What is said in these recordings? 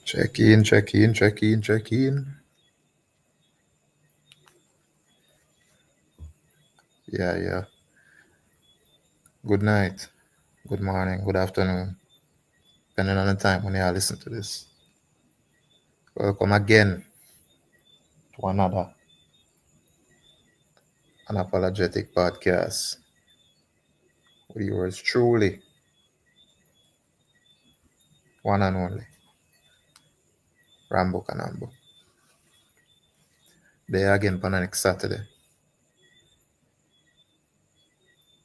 Check in, check in, check in, check in. Yeah. Good night, good morning, good afternoon, depending on the time when you are listening to this. Welcome again to another Unapologetic podcast with yours truly, one and only, Rambo Kanambo. There again for the next Saturday.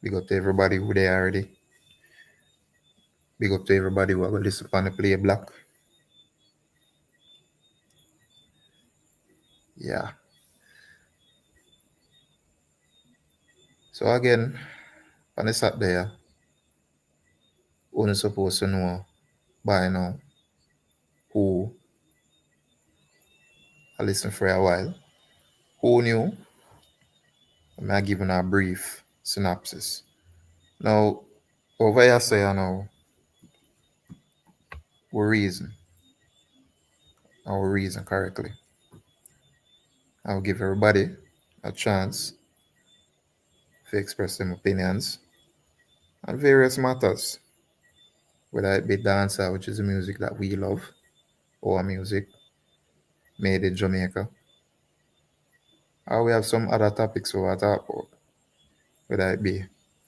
Big up to everybody who there already. Big up to everybody who are going to listen on the play black. Yeah. So again, on the Saturday, only supposed to know by now who I listened for a while. Who knew? I'm giving a brief synopsis. Now, over here say now we reason correctly. I'll give everybody a chance to express their opinions on various matters, whether it be dancehall, which is the music that we love, or music made in Jamaica, or we have some other topics we want to talk about, whether it be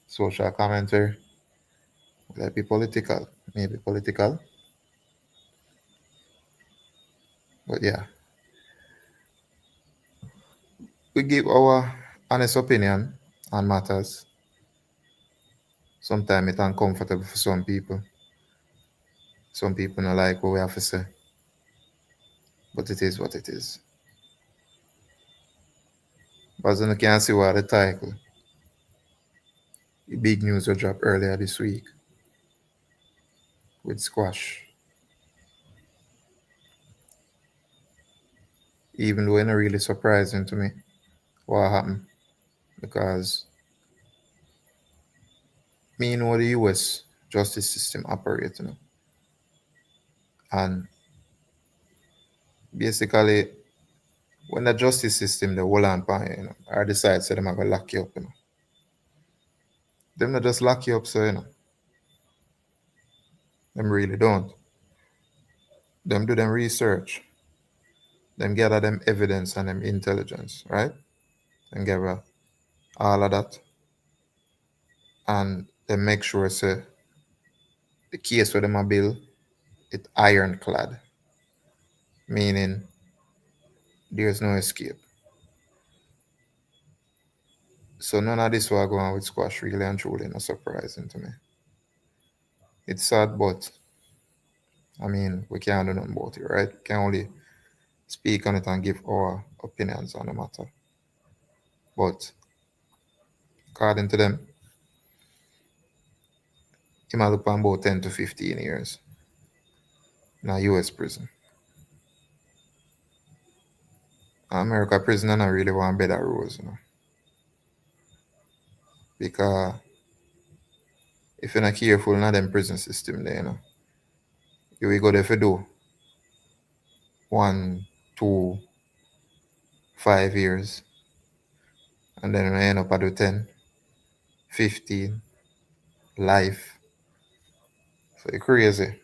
social commentary, whether it be political, maybe political, but yeah, we give our honest opinion on matters. Sometimes it's uncomfortable for some people. Some people don't like what we have to say, but it is what it is. But as you can see what the title, the big news will drop earlier this week with squash. Even though it's not really surprising to me what happened, because me know the US justice system operates, and basically when the justice system they hold on pan you, or decide so them are gonna lock you up, them not just lock you up so them really don't. Them do them research, them gather them evidence and them intelligence, right? And gather all of that, and they make sure say the case where them a bill it ironclad, meaning there's no escape. So none of this will go on with squash really and truly not surprising to me. It's sad, but I mean we can't do nothing about it, right? Can only speak on it and give our opinions on the matter. But according to them, he might look on about 10 to 15 years in a US prison. America prison I really want better rules, because if you're not careful in them prison system there, you will go there for do 1, 2, 5 years, and then I end up at do 10, 15, life. So it's crazy.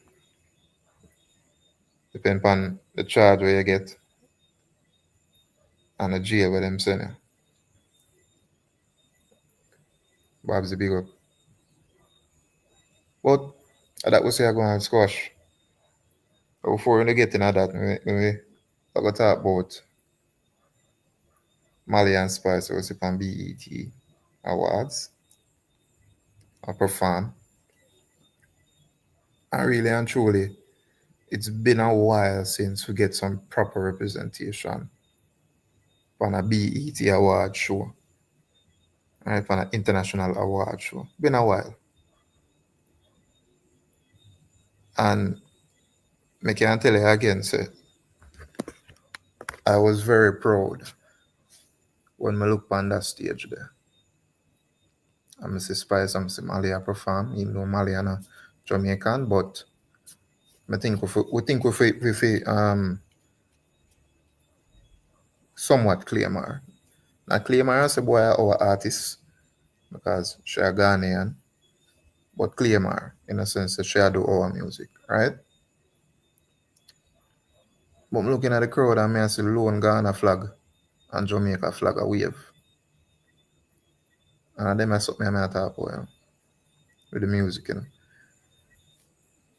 Depend on the charge where you get and the jail where them send you. Bob's the big up. But that was say I go on squash. But before we get into that, we got to talk about Moliy and Spice was on BET Awards. I perform. And really and truly, it's been a while since we get some proper representation on a BET award show. Right, on an international award show. Been a while. And I can tell you again, say, I was very proud when I look on that stage there. I'm see Spice, I'm see Moliy perform, even though Moliy is not Jamaican, but I think we somewhat claim her. Not claim her as a boy our artist because she a Ghanaian, but claim her in a sense that she a do our music, right? But I'm looking at the crowd and me I see lone Ghana flag and Jamaica flag a wave. And them are something I talk about, with the music,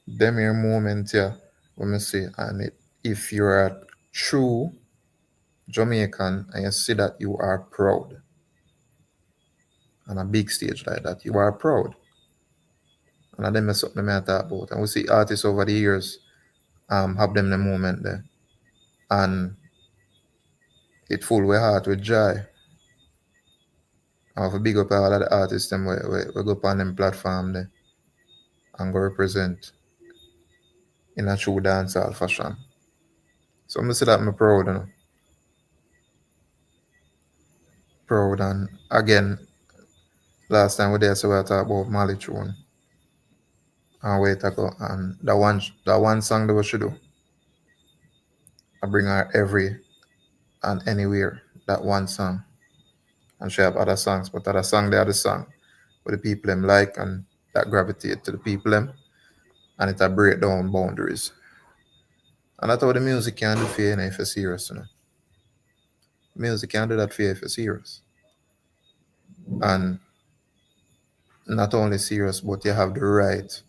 Them here moment, when me see, and if you're a true Jamaican and you see that you are proud on a big stage like that, you are proud. And them is something I talk about. And we see artists over the years have them the moment there. And it full with heart with joy. I have a big up all of the artists them we go up on them platform there and go represent in a true dancehall fashion. So I see that I'm proud, Proud. And again, last time we there so we talk about Moliy tune and wait to go. And that one song that we should do, I bring her every and anywhere. That one song. And she have other songs, but other song the other song where the people them like and that gravitate to the people them and it a break down boundaries. And that's how the music can do for you, if you're serious. Music can do that for you if you're serious. And not only serious, but you have the right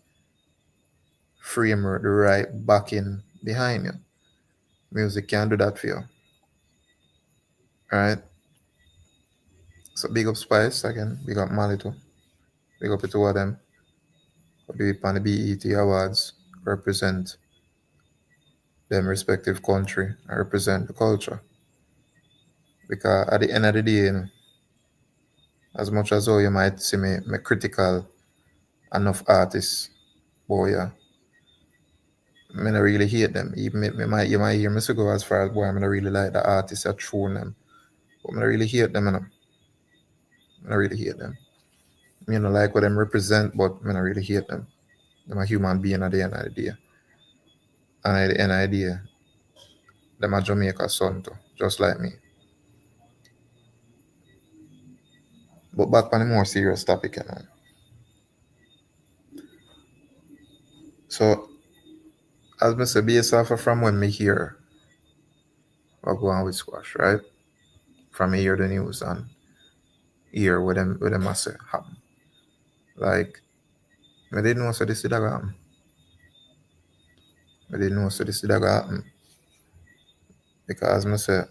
framework, the right backing behind you. Music can do that for you. Right? So big up Spice again, big up Mali too. Big up to two of them. For the on the BET Awards represent them respective country and represent the culture. Because at the end of the day, as much as how you might see me critical enough artists, boy, yeah, I don't really hate them. Even you might hear me so go as far as boy, I don't really like the artists that thrown them. But I don't really hate them, I don't really hate them. Me don't like what them represent, but I don't really hate them. I'm a human being at the end of the day. And at the end of the day, them a Jamaica son too, just like me. But back on the more serious topic, So as I say, based off of from when me hear what go on with squash, right? From me hear the news and hear what them a say happen. Like I didn't know so this did happen. I didn't know so this did happen. Because I say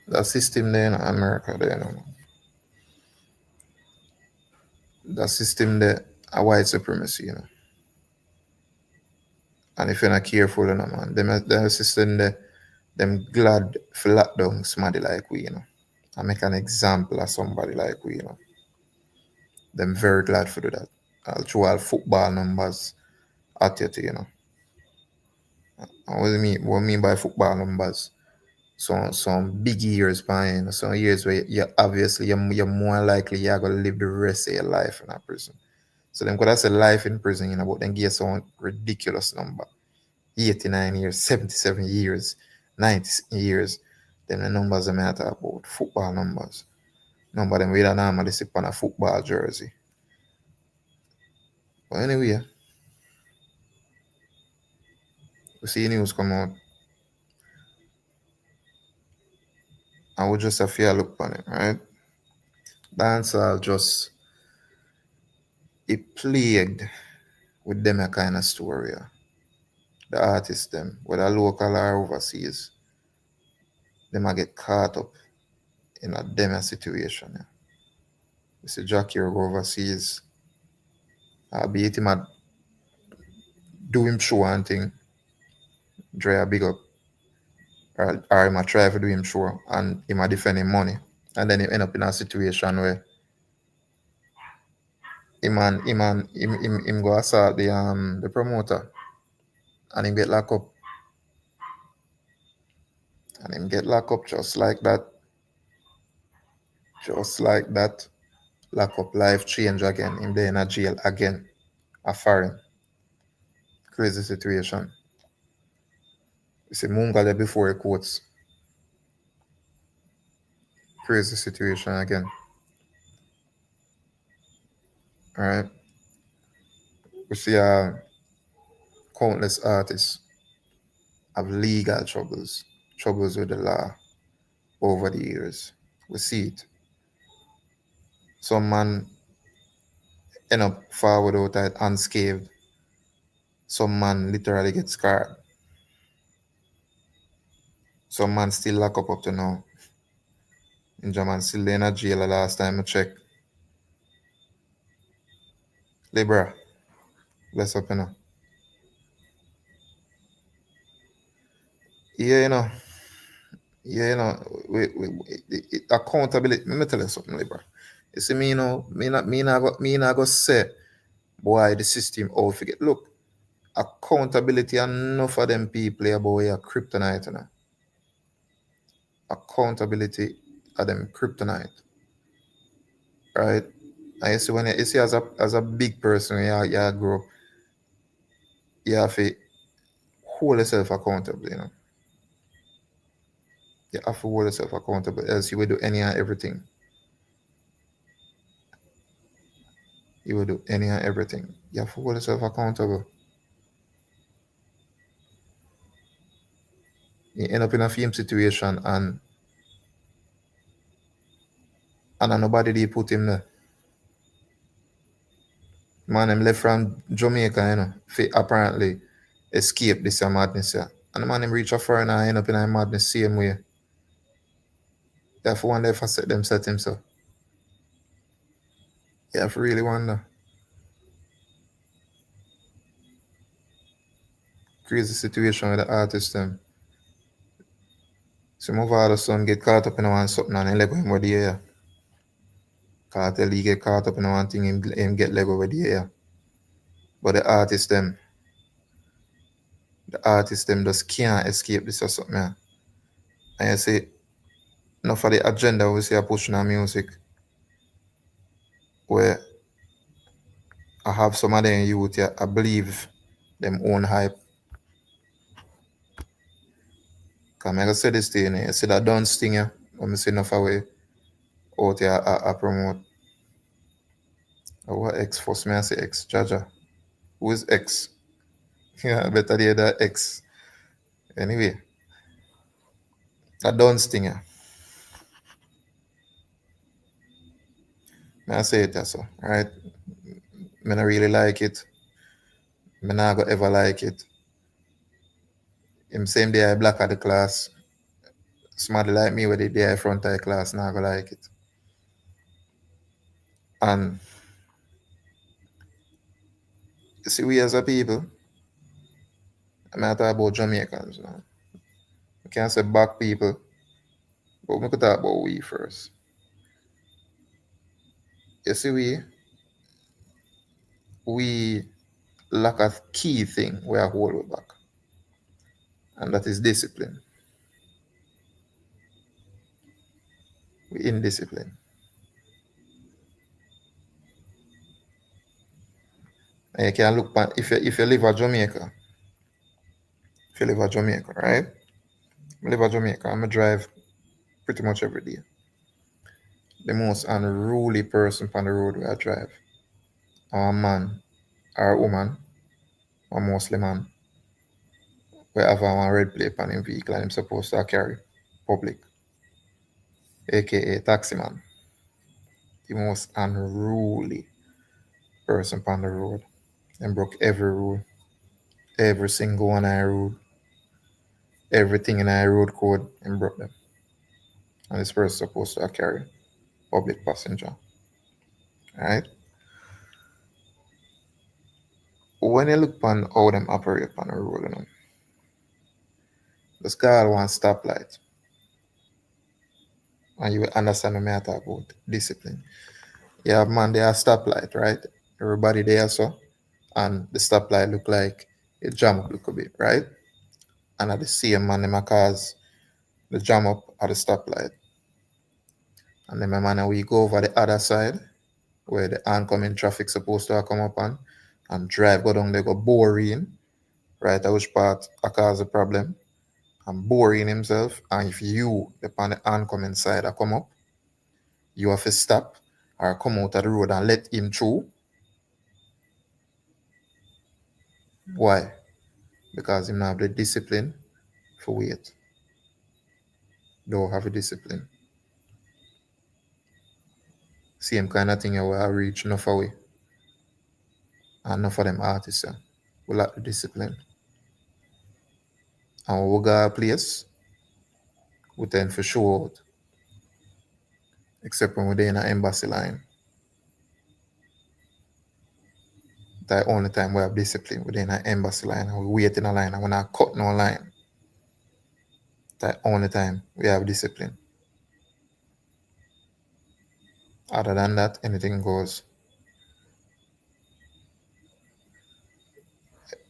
the system there in America there, the system there a white supremacy. And if you're not careful, man, them system there, them glad for lockdown somebody like we. I make an example of somebody like we. Them very glad for do that. I'll throw all football numbers at you. And what I mean by football numbers? Some big years behind, some years where you obviously you're more likely you're gonna live the rest of your life in a prison. So them could have said life in prison, but then give some ridiculous number. 89 years, 77 years, 90 years. Then the numbers I matter about football numbers. Number them we don't normally sit on a football jersey. But anyway, we see news come out and we just have to look on it, right? Dancehall just it plagued with them a kind of story. The artists them, whether local or overseas, they might get caught up in a them situation. Yeah. You see Jackie will go overseas, be it him a do him show and thing, Dre a big up, or him a try to do him show and him a defend him money. And then he end up in a situation where him go assault the promoter and him get locked up. And him get locked up just like that. Just like that. Lock up life change again. Him there in a jail again. A foreign. Crazy situation. You see, Mungale before he quotes crazy situation again. All right. We see countless artists have legal troubles, troubles with the law over the years. We see it. Some man end up far without it unscathed. Some man literally get scarred. Some man still lock up to now. In German still in a jail the last time I check. Libra, bless up, you know. Yeah, you know. Yeah, you know, accountability. Let me tell you something, Libra. You see, me, you know, me not go say, boy, the system all forget. Look, accountability enough of them people about your kryptonite, you know. Accountability of them kryptonite, right? And you see, when you see as a big person, you grow, you have to hold yourself accountable, you know. You have to hold yourself accountable, else you will do any and everything. You will do any and everything. You have to hold yourself accountable. You end up in a film situation and nobody they put him there. Man, him left from Jamaica, you know, apparently escape this madness, yeah. And the man him reach a foreign and end up in a madness same way. You have to wonder if I set them set him so. You have to really wonder. Crazy situation with the artist them. Some of our son get caught up in one something and he let go him with the air. Cartel he get caught up in one thing him get Lego with the air. But the artist them just can't escape this or something. Yeah. And you see, enough for the agenda we see a pushing our music where I have some of them youth, yeah, I believe them own hype. Cause I say this thing, you see that dance thing, yeah, when I see enough away out here I promote. What X first me I say X, Jaja. Who is X? Yeah, better hear that X. Anyway, that dance thing, yeah. I say it, yeah, so, right? Me not really like it. Me not go ever like it. Him same day I black at the class. Somebody like me with the day I front of the class, not go like it. And you see, we as a people, I'm not talk about Jamaicans now. We can't say black people, but we could talk about we first. You see, we lack a key thing where I hold we back, and that is discipline. We indiscipline. And you can look back if you live at Jamaica, if you live at Jamaica, right? I live at Jamaica, I'm a drive pretty much every day. The most unruly person on the road where I drive. Or a man or a woman, or mostly man, where have one red plate on him vehicle and him supposed to carry public, aka taxi man. The most unruly person on the road. And broke every rule, every single one I rule, everything in I road code and broke them. And this person supposed to carry public passenger. Right? When you look on how them operate on the road, you know, this guy want stoplight. And you will understand what I talk about discipline. You have man there stoplight, right? Everybody there so and the stoplight look like it jam up a little bit, right? And at the same man in my cars the jam up at the stoplight. And then my man we go over the other side where the oncoming traffic supposed to come up on and drive go down there go boring right? Which part I cause a problem and boring himself. And if you, upon the oncoming side, I come up, you have to stop or come out of the road and let him through. Why? Because him not have the discipline for wait. Don't have a discipline. Same kind of thing where I reach enough away. And enough of them artists we lack the discipline. And when we go a place, we tend to show out. Except when we're in an embassy line. The only time we have discipline within an embassy line and we wait in a line and we're not cut no line. The only time we have discipline. Other than that, anything goes.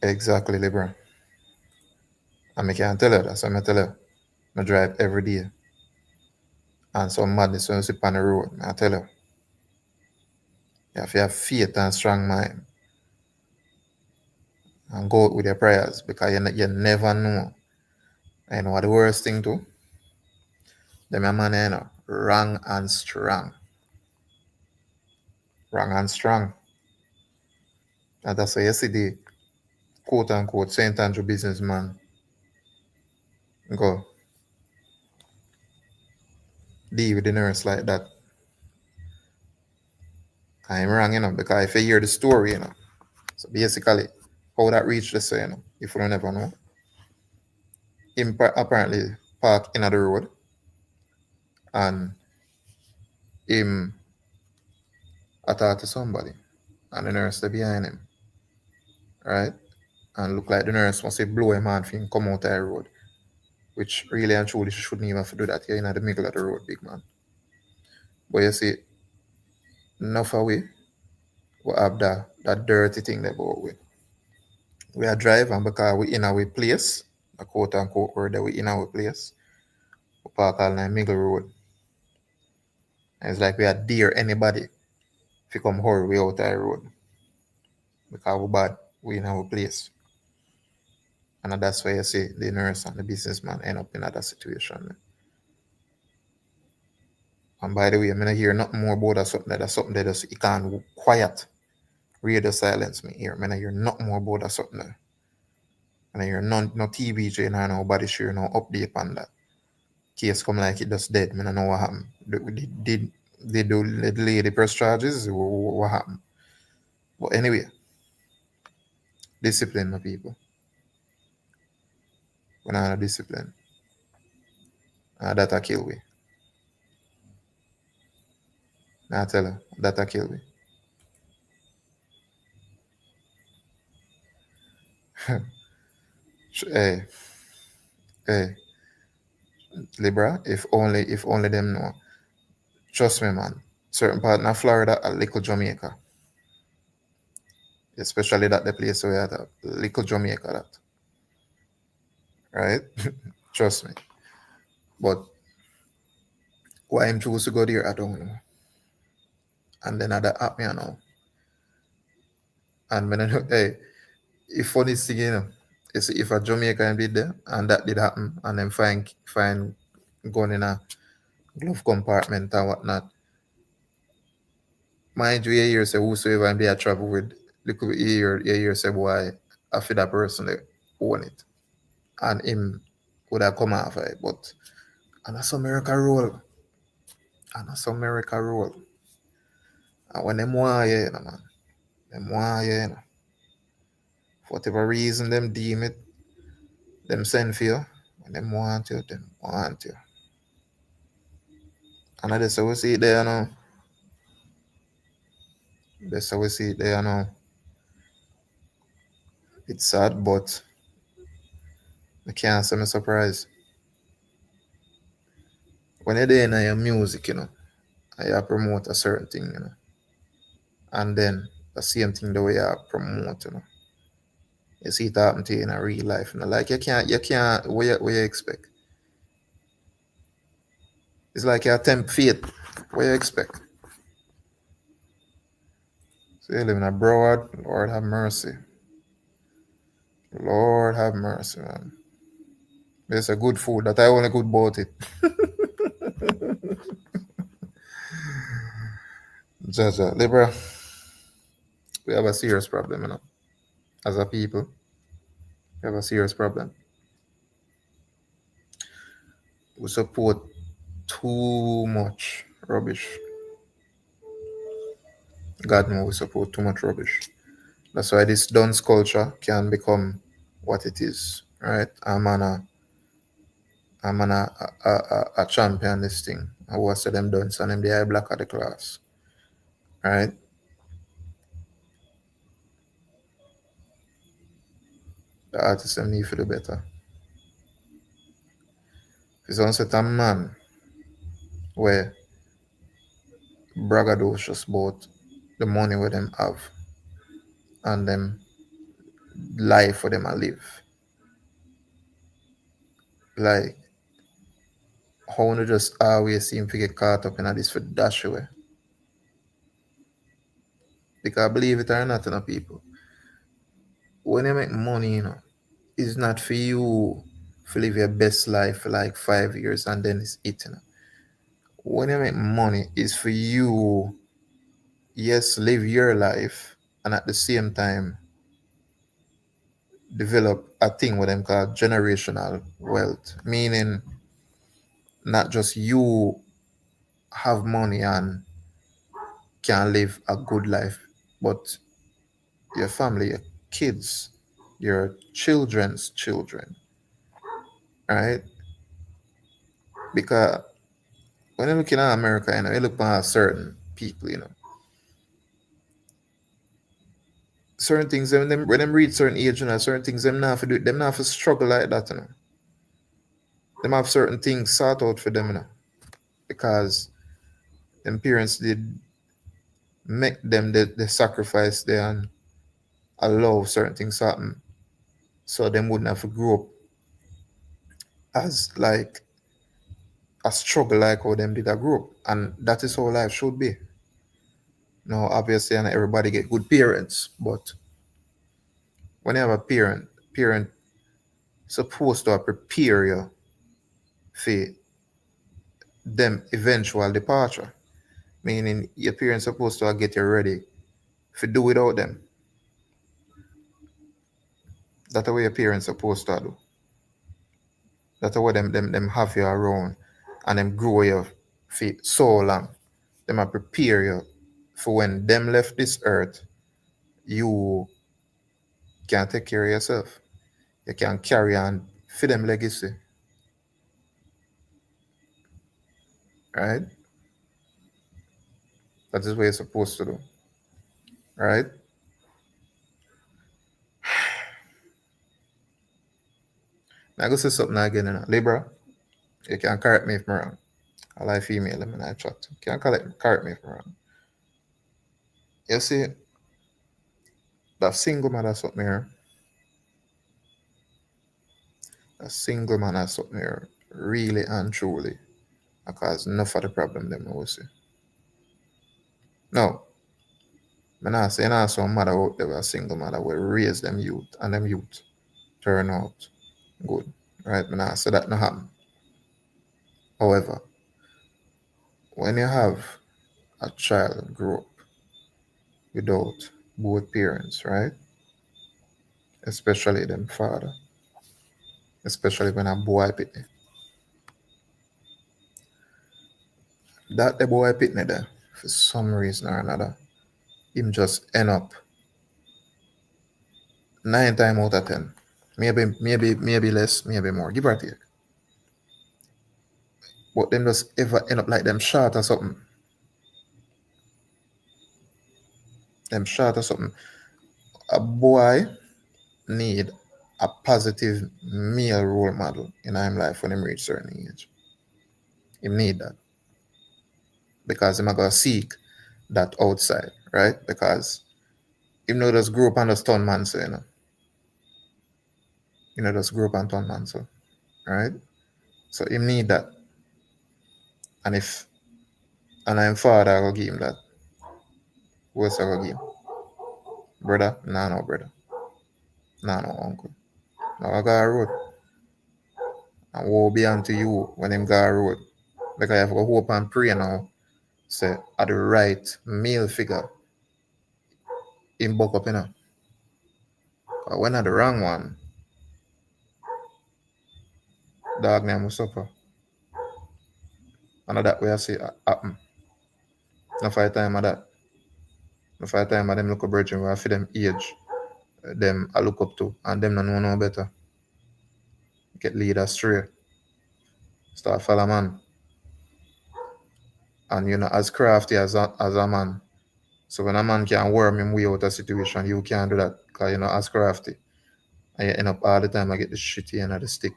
Exactly, Libra. And I can tell you that, so I tell you, I drive every day. And some madness when you sit on the road, I tell you. You have to have faith and strong mind. And go out with your prayers because you never know. And what the worst thing too? Them man, wrong and strong. Wrong and strong. And that's why you see the quote unquote St. Andrew businessman go deal with the nurse like that. I'm wrong, because if you hear the story, So basically, how that reached the say, if you don't never know. Him apparently park in the road and him attack to somebody and the nurse there behind him. Right? And look like the nurse must say blow him on for him come out of the road. Which really and truly shouldn't even have to do that here in the middle of the road, big man. But you see, enough away, we have that dirty thing that about we. We are driving because we in our place, a quote unquote word that we in our place. We park all in the middle road. And it's like we are dare anybody if you come hurry we out the road. Because we bad, we in our place. And that's why you see the nurse and the businessman end up in that situation. And by the way, I'm not hear nothing more about that's something that just you can't quiet. Radio silence me here. I hear nothing more about that something there. And I hear no TVJ, nobody share no update on that. Case come like it just dead. I don't know what happened. Did the lady press charges? What happened? But anyway, discipline, my people. When I have discipline, that a kill we. I tell her, that a kill we. Hey, hey, Libra, if only them know. Trust me, man. Certain part of Florida, a little Jamaica. Especially that the place where at a little Jamaica that. Right? Trust me. But why I'm choose to go there, I don't know. And then other app me now. And when I know, hey, if funny thing, is if a Jamaican did there and that did happen and then find gun in a glove compartment and whatnot. Mind you, you hear say whosoever and they are travel with, look you hear say boy, I feel that person they own it. And him would have come off it. But and that's America rule. And that's America rule. And when them want you, man. Them want you. For whatever reason them deem it, them send for you. When them want you, them want you. And that's how we see it there now. That's how we see it there now. It's sad, but I can't say I'm surprised. When you're doing your music, and you promote a certain thing, and then the same thing the way you promote, you see it happen to you in a real life, like you can't, what you expect? It's like you tempt fate. What you expect? So you live in a broad, Lord have mercy. Lord have mercy, man. There's a good food that I only could bought it. Jaja, Libra, we have a serious problem, you know. As a people, we have a serious problem. We support too much rubbish. God knows we support too much rubbish. That's why this dunce culture can become what it is, right? I'm a champion this thing. I was to them dunce and them the eye black of the class, right? The artists them need for the better. It's on set a man where braggadocious about the money where them have and them life for them a live. Like how you just always seem to get caught up in this for dash away. Because believe it or not, you know, people, when you make money, you know, it's not for you to live your best life for like 5 years and then it's it, you know. When you make money, it's for you, yes, live your life and at the same time develop a thing what them call generational wealth. Meaning not just you have money and can live a good life, but your family, your kids, your children's children, right? Because when you're looking at America, you know, you look at certain people, you know, certain things when them reach certain age, you know, certain things them not to do, them not to struggle like that, you know. Them have certain things sort out for them, you know, because them parents did make them the sacrifice there and allow certain things happen, so them wouldn't have to grow up as like a struggle like how them did a grow up, and that is how life should be. Now, obviously, not everybody get good parents, but when you have a parent supposed to prepare you for them eventual departure. Meaning your parents supposed to get you ready to do without them. That's what your parents supposed to do. That's what them have you around and them grow you for so long. Them a prepare you for when them left this earth, you can take care of yourself. You can carry on for them legacy. Right? That is what you're supposed to do. Right? Now go say something again, you know. Libra, you can correct me if I'm wrong. I like female them in I chat. You can correct me if I'm wrong. You see, that single man that's up there, that single man that's up there, really and truly, because enough of the problem them know see. No, I'm not saying not some mother out there, a single mother will raise them youth and them youth turn out good. Right? I'm not say that no happen. However, when you have a child grow up without both parents, right? Especially them father, especially when a boy pitney. That the boy pitney there, for some reason or another, him just end up 9 times out of 10. Maybe less, maybe more. Give or take. But them just ever end up like them short or something. Them short or something. A boy need a positive male role model in his life when him reach certain age. He need that. Because him gonna seek that outside, right? Because him know just grow up and just turn man so, you know. You know, just grow up and turn man so. Right? So him need that. And if and I'm father I go give him that. Who else I go give him? Brother? Nah, no brother. Nah, no uncle. Now I got a road. And woe be unto you when him got a road. Because I have to hope and pray now. Say at the right male figure in buck up, you know. But when at the wrong one, dog name will suffer. And that way I see happen. No fight time of that. No fight time of them look a virgin where I feel them age. Them I look up to and them no know no better. Get lead astray. Start follow man. And you know, as crafty as a man. So when a man can worm him way out of situation, you can't do that. Because you know, as crafty. And you end up all the time I get the shitty end of the stick.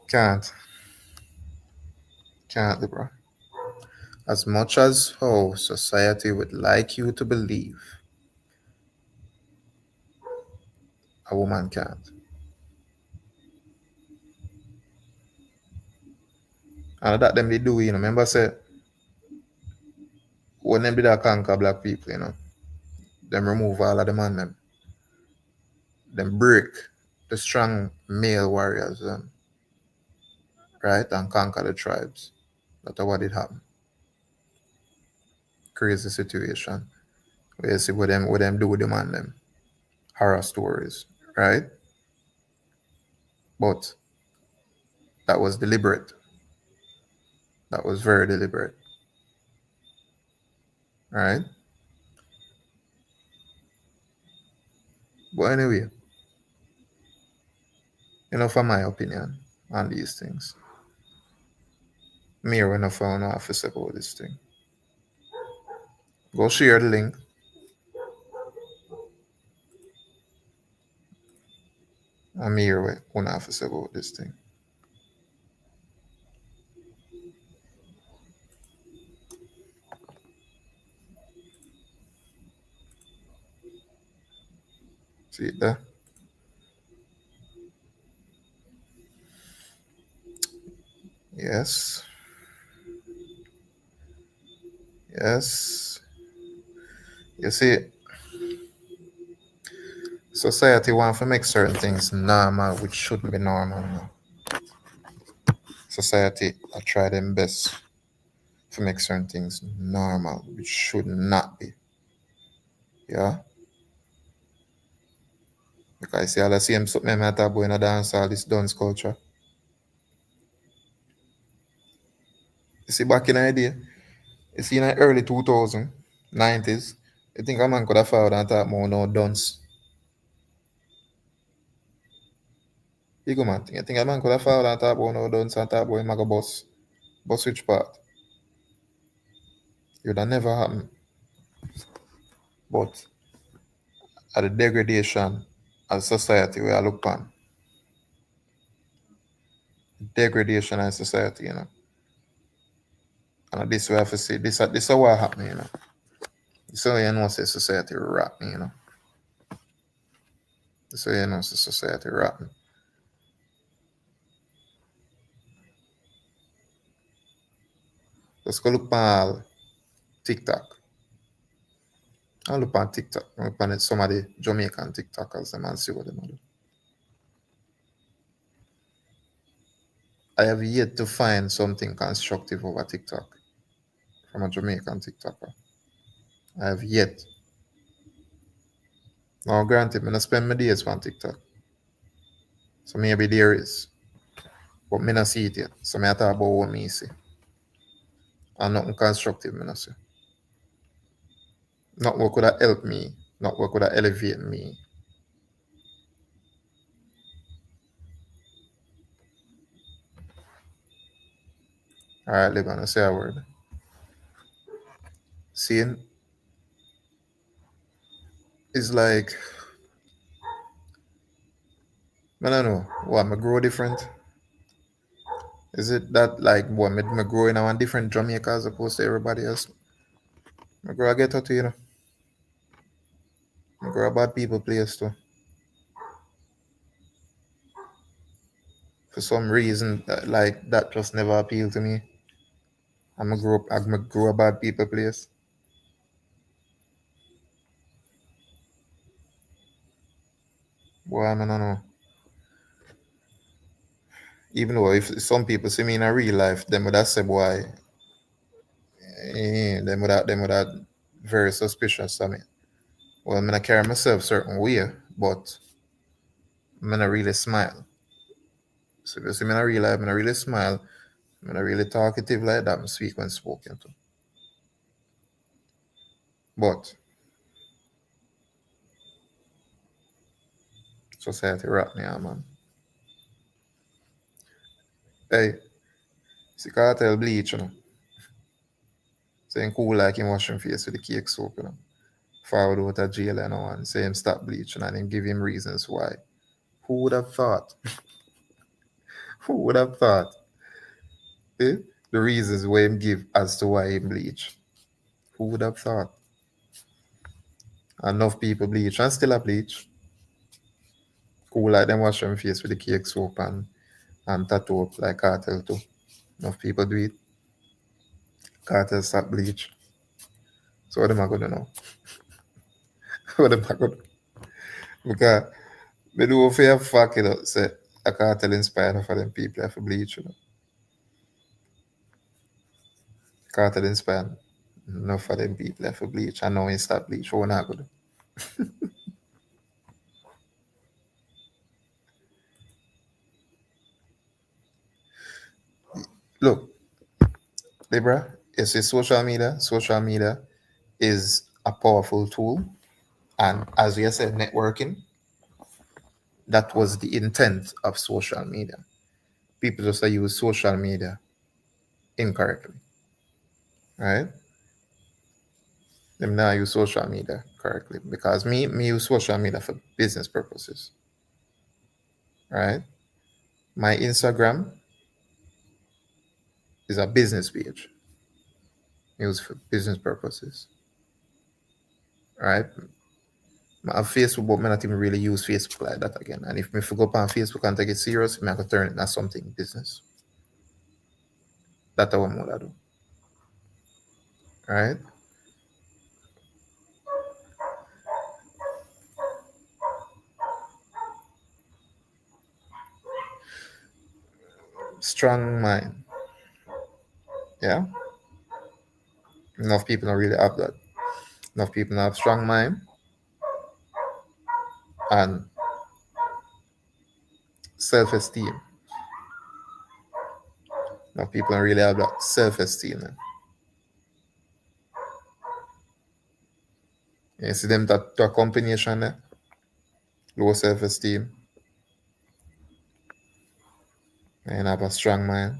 Can't. Can't, bro. As much as how society would like you to believe, a woman can't. And that them they do, you know. Remember say when them did that conquer black people, you know, them remove all of the man them break the strong male warriors, right, and conquer the tribes. That's what did happen. Crazy situation. We see what them do with the man them. Horror stories, right? But that was deliberate. That was very deliberate, right? But anyway, enough of my opinion on these things. Me or enough on office about this thing. Go share the link. I'm here with one office about this thing. See it there? Yes. Yes. You see, society want to make certain things normal, which shouldn't be normal. Now. Society I try them best to make certain things normal, which should not be. Yeah? Because I see all the same something I talk about in a dance, all this dance culture. You see, back in the day, you see in the early 2000s, 90s, you think a man could have followed and talk more no dance. You go man, you think a man could have followed and talk about no dance and talk about him a go bus. Bus which part? It would have never happened. But at the degradation as society we are look upon. Degradation as society, you know. And this we have to see this is what happening, you know. So you know say society rotten, you know. So you know say society rotten. Let's go look upon TikTok. I look on TikTok. I look on some of the Jamaican TikTokers them and see what they do. I have yet to find something constructive over TikTok from a Jamaican TikToker. I have yet. Now granted, I spend my days on TikTok. So maybe there is. But me not see it yet. So me I talk about what me see. And nothing constructive, me not see. Not what could have helped me. Not what could have elevated me. Alright, they're gonna say a word. Seeing is like I don't know. What me grow different? Is it that like what me grow in a different Jamaica as opposed to everybody else? Me grow I get out to you know. Me grow a bad people place too. For some reason like that just never appealed to me. I'm a grow up, I'm a grow a bad people place. Boy, I don't know. Even though if some people see me in a real life, them would have say, boy, them would have very suspicious of me. Well, I'm gonna carry myself certain way, but I'm gonna really smile. So if you see me in a real life, I'm gonna really smile. I'm gonna really talkative like that. I'm sweet when spoken to. But society rap me, yeah, man. Hey, see cartel bleach, you know. Saying cool like him wash him face with the cake soap, you know. Forward out of jail and all, and say him stop bleaching and then give him reasons why. Who would have thought? Who would have thought? Eh? The reasons why him give as to why him bleach. Who would have thought? Enough people bleach and still a bleach. Cool like them wash them face with the cake soap and tattoo up like cartel too. Enough people do it. Cartel stop bleach. So what am I gonna know? What am I gonna because they do for a fact, you know, say a cartel inspired for them people have to bleach, you know. Cartel inspired enough for them people have to bleach. I know he stop bleach. What not gonna do? Look, Libra, you see social media is a powerful tool. And as you said, networking, that was the intent of social media. People just use social media incorrectly, right? Them now use social media correctly because me use social media for business purposes, right? My Instagram is a business page used for business purposes, right? My Facebook, but me not even really use Facebook like that again. And if me go up on Facebook and take it serious, me I could turn it into something business. That's what I do, right? Strong mind, yeah. Enough people don't really have that. Enough people have strong mind and self-esteem. Enough people don't really have that self-esteem. You see them that to a combination there, low self-esteem, and have a strong mind,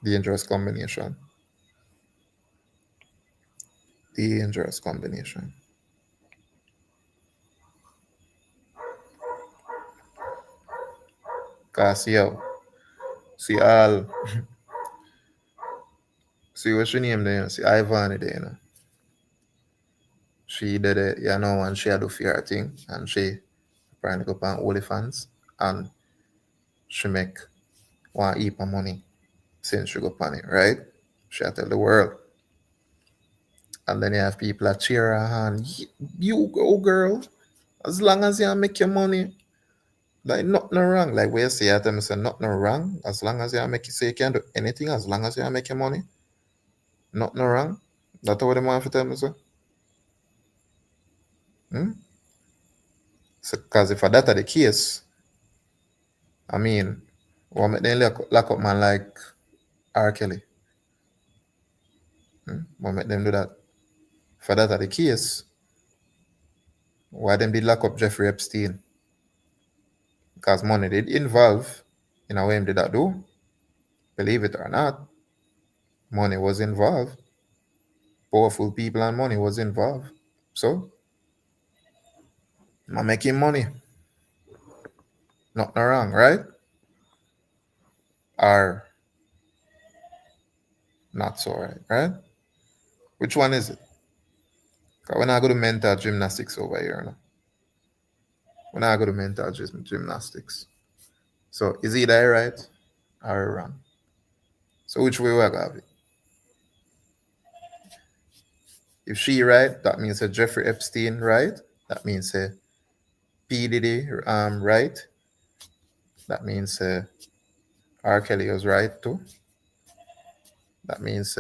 dangerous combination. Dangerous combination. Cause see all, see what she name there, see Ivan there, you know. She did it, you know, and she had to fear thing, and she trying to go on OnlyFans, and she make one heap of money since she go on it, right? She had tell the world. And then you have people that cheer her on. You go, girl. As long as you make your money, like nothing wrong. Like where you say at them, say nothing wrong. As long as you make it, say you can do anything. As long as you make your money, nothing wrong. That's what they want to tell me, sir. Hmm? So, because if that are the case, I mean, what make them lock up man like R. Kelly? Hmm? What make them do that? If that are the case, why them did lock up Jeffrey Epstein? Because money did involve in a way him did that do. Believe it or not, money was involved. Powerful people and money was involved. So I'm making money. Nothing wrong, right? Or not so right, right? Which one is it? 'Cause when I go to mental gymnastics over here, no? When I go to mental gymnastics. So is either right or wrong? So which way we have it? If she right, that means that Jeffrey Epstein right. That means P Diddy right, that means R Kelly was right too. That means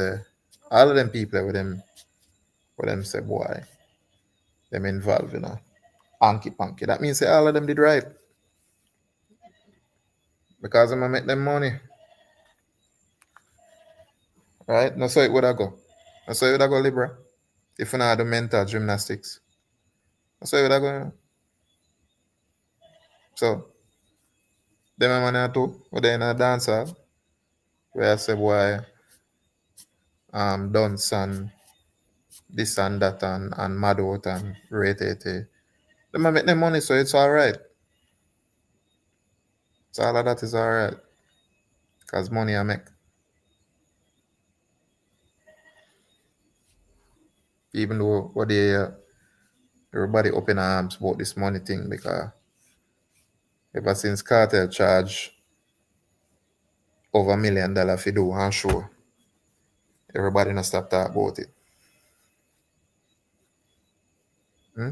all of them people with them say boy, them involved, hanky panky. That means all of them did right because I'm gonna make them money, right? No, so it would I go. No, so it would I go Libra. If you not do mental gymnastics, no, so it would I go. So them a man too, but they in a dancer where I say boy, dance and this and that and mad out and rate it. Them a make them money, so it's all right. So all of that is all right because money I make. Even though what they everybody open arms about this money thing because ever since cartel charge over $1 million for do one show, everybody not stop talk about it. Hmm?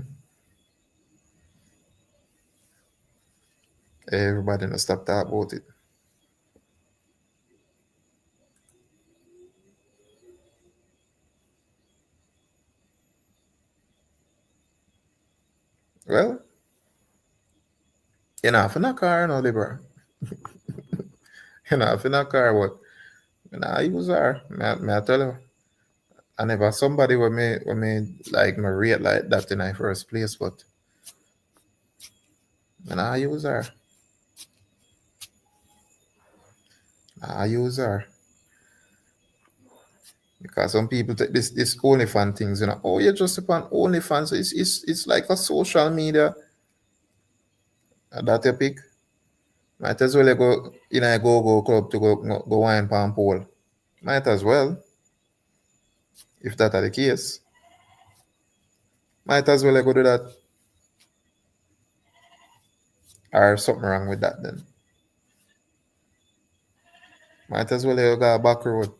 Everybody not stop talk about it. Well, you know, if in a car, no, Libra. You know, if in a car, what? You know, I use her. May I tell you? I never somebody with me like me rate like that in the first place, but I use her. I use her. Because some people take this OnlyFans things, Oh, you're just upon OnlyFans. It's like a social media that you pick. Might as well you go in a go club to go wine palm pole. Might as well, if that are the case. Might as well you go do that. Or something wrong with that then. Might as well you go back road.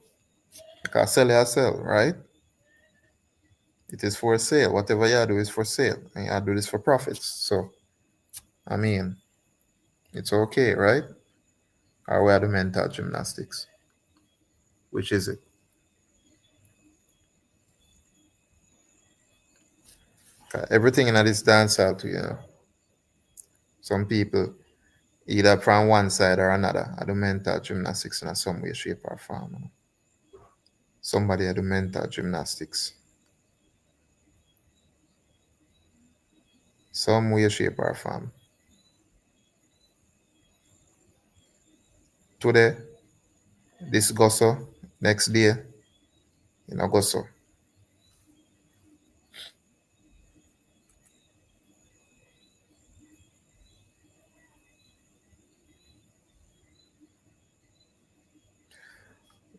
Because sell you sell, right? It is for sale. Whatever you do is for sale. And you do this for profits. So I mean, it's okay, right? Or we are the mental gymnastics. Which is it? 'Cause everything in this dance out to, some people either from one side or another are the mental gymnastics in some way, shape, or form. Somebody are the mental gymnastics. Some way, shape, or form. Today, this go so, next day, go so.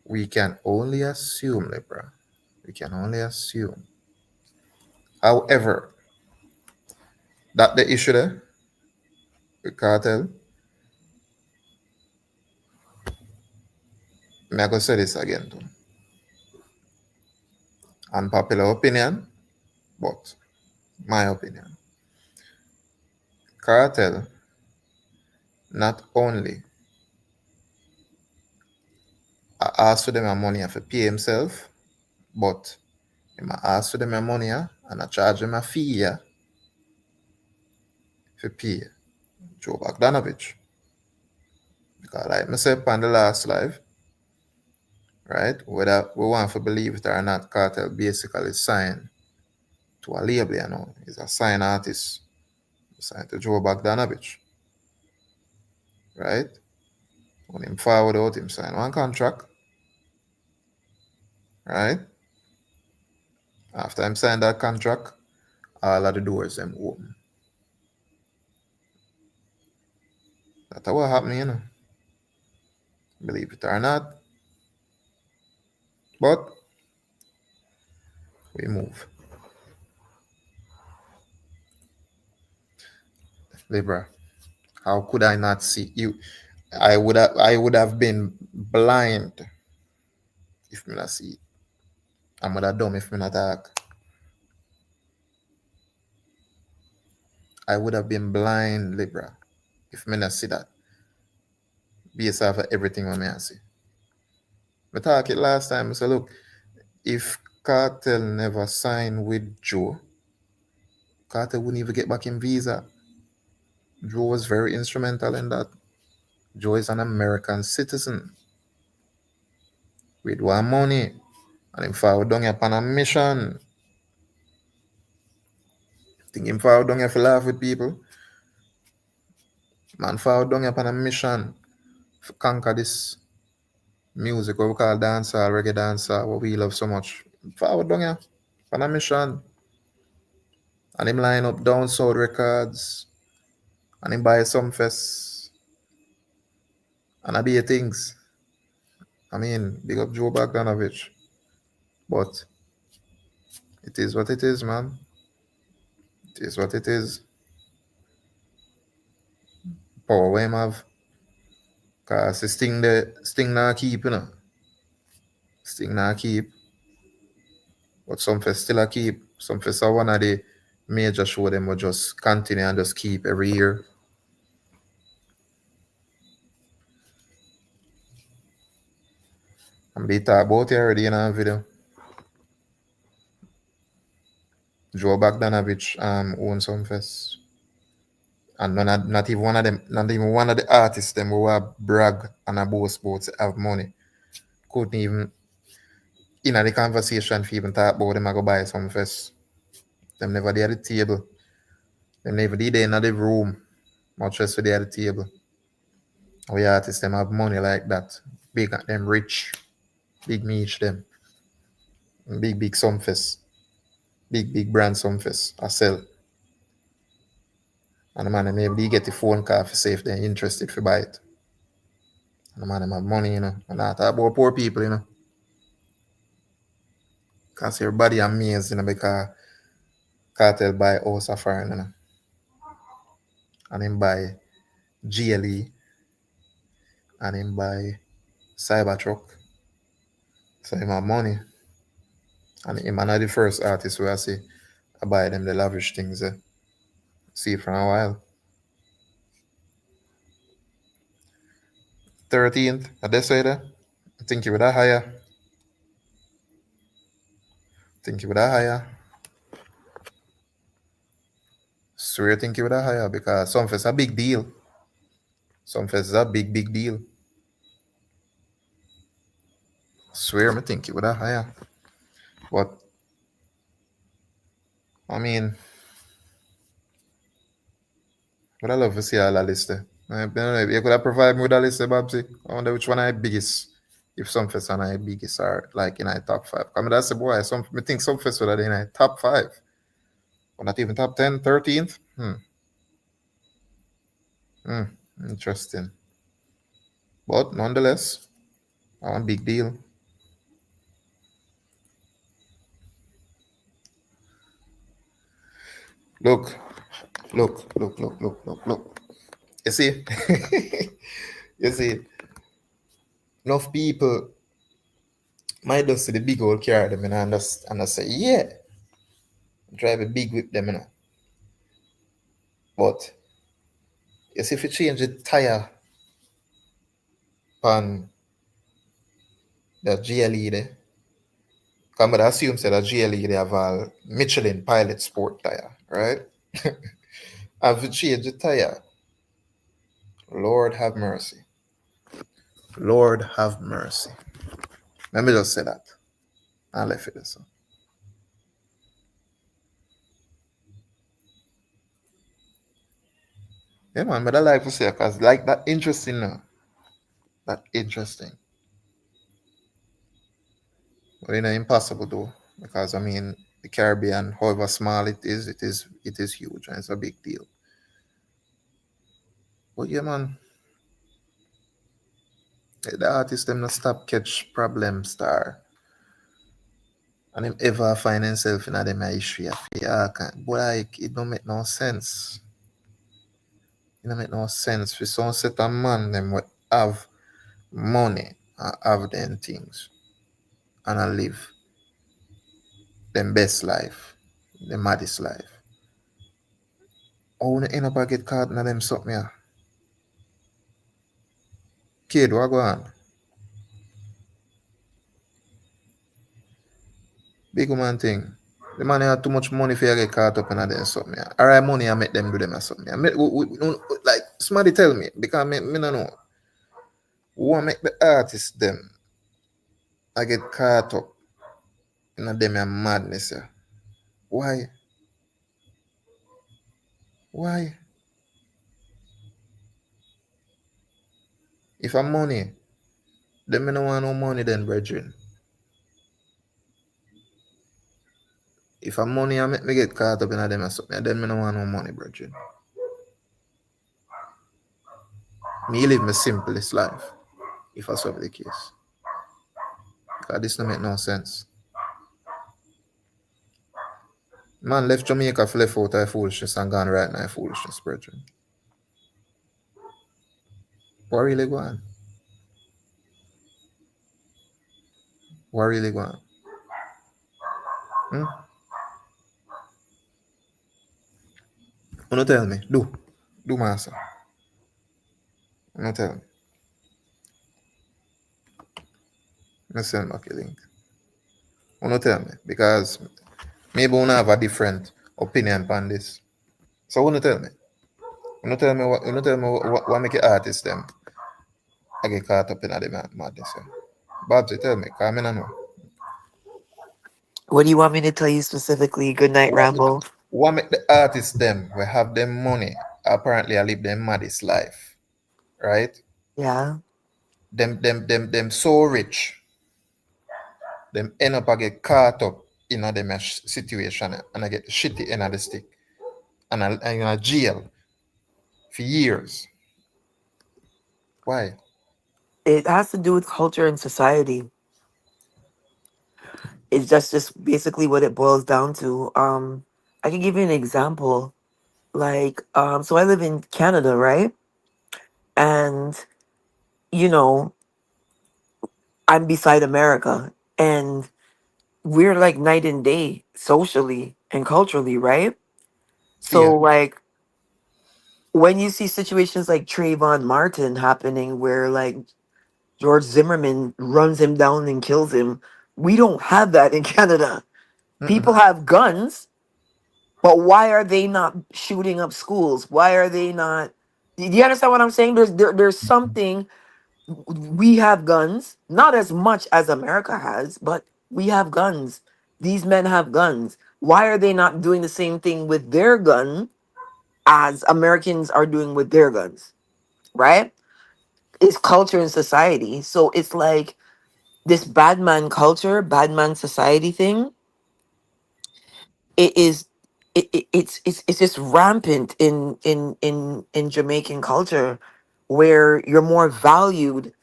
We can only assume, Libra. We can only assume. However, that the issue there, the cartel, I'm going to say this again too. Unpopular opinion, but my opinion. Cartel not only ask for them a money for pay himself, but him ask for them a money and I charge him a fee for pay Joe Bogdanovich. Because like I said on the last live, right? Whether we want to believe it or not, Cartel basically signed to a label, He's a signed artist. Signed to Joe Bogdanovich. Right? When him forward out, him sign one contract. Right? After him sign that contract, all of the doors them open. That's what happened, Believe it or not. But we move. Libra, how could I not see you? I would have been blind if me not see it. I'm gonna dumb if me not talk. I would have been blind, Libra, if me not see that based off of everything what me I see. We talk it last time. I said, look, if Cartel never signed with Joe, Cartel wouldn't even get back in visa. Joe was very instrumental in that. Joe is an American citizen with one money. And him forward down here upon a mission. Think him forward down here for laugh with people. Man forward down here upon a mission to conquer this music what we call dancehall, reggae dancehall, what we love so much. Forward down here on a mission. And him line up down South Records. And him buy some fest. And I be things. I mean, big up Joe Bogdanovich. But it is what it is, man. It is what it is. Power we him have. Cause the Sting now keep, you know. Sting now keep. But some fest still a keep. Some fest are one of the major show them will just continue and just keep every year. And they talk about it already in a video. Joe Bogdanovich owns some fest. And not even one of them, not even one of the artists them who have brag and a boast about have money. Couldn't even in the conversation if even talk about them I go buy some fest. Them never there at the table. Them never did in the room. Much less they at the table. We artists them have money like that. Big them rich. Big meech them. Big some fest. Big brand some fest. I sell. And the man maybe they get the phone call for say if they're interested to buy it. And the man them have money, you know. And not talk about poor people, you know. Cause everybody amazed, you know, because Cartel buy house of foreign, you know. And him buy GLE and him buy Cybertruck. So him have money. And him not the first artist where I see I buy them the lavish things. See for a while. 13th, I just say that. I think you would have higher. Think you would have higher. Swear I think you would have higher because some fest a big deal. Some fest is a big deal. Swear I think you would have higher. But I mean, would I love to see all that list there. I don't know if you could have provided me with a list, Babsy. I wonder which one I biggest. If some fest and I biggest are like in my top five. I mean that's the boy. I think some fest are in my top five. Or not even top 10, 13th. Interesting. But nonetheless, a big deal. Look, look. You see, you see, enough people might just see the big old car them and I say, yeah, drive a big whip them, you know. But you see, if you change the tire on the GLE there, come I assume say that GLE they have a Michelin Pilot Sport tire, right? Have you change the tire? Lord have mercy. Lord have mercy. Let me just say that. I left it so. Yeah, man, but I like to say because like that interesting now. That interesting. But you know, impossible though. Because I mean the Caribbean, however small it is huge and it's a big deal. But yeah man, the artist them not stop catch problem star. And him ever find himself in them issue of yeah, but like it don't make no sense. It don't make no sense for some set of man them would have money and have them things and I live them best life, the maddest life. I wanna end up I get caught in them something yeah. Kid, what go on? Big woman thing. The man had too much money for you get caught up in them something yeah. Alright, money I make them do them or something yeah. Like somebody tell me because me no know. Who make the artists them I get caught up in them yeah madness yeah. Why? Why? If I'm money, then me no want no money then, brethren. If I'm money, I make me get caught up in them or something, then me no want no money, brethren. Me live my simplest life, if that's the case. Because this don't make no sense. Man left Jamaica for left out of foolishness and gone right now foolishness, brethren. What really go on? What really go on? Hmm? You no tell me. Do. Do, master. You no tell me. You send back your link. You no tell me. Because maybe you have a different opinion on this. So you no tell me. You no tell me what make your artist them I get caught up in the madness. Yeah. Babsy, tell me, because I don't know. What do you want me to tell you specifically? Good night, What, Rambo. what make the artists them we have them money? Apparently, I live them maddest life, right? Yeah. Them so rich, them end up I get caught up in a them situation and I get shitty end of the stick and in a jail for years. Why? It has to do with culture and society. It's just basically what it boils down to. I can give you an example. Like, so I live in Canada, right? And you know, I'm beside America, and we're like night and day socially and culturally, right? See So, ya. like, when you see situations like Trayvon Martin happening, where like George Zimmerman runs him down and kills him, we don't have that in Canada. Mm-mm. People have guns, but why are they not shooting up schools? Why are they not? Do you understand what I'm saying? There's something. We have guns, not as much as America has, but we have guns. These men have guns. Why are they not doing the same thing with their gun as Americans are doing with their guns? Right? It's culture and society. So it's like this bad man culture, bad man society thing. It is. It's just rampant in Jamaican culture, where you're more valued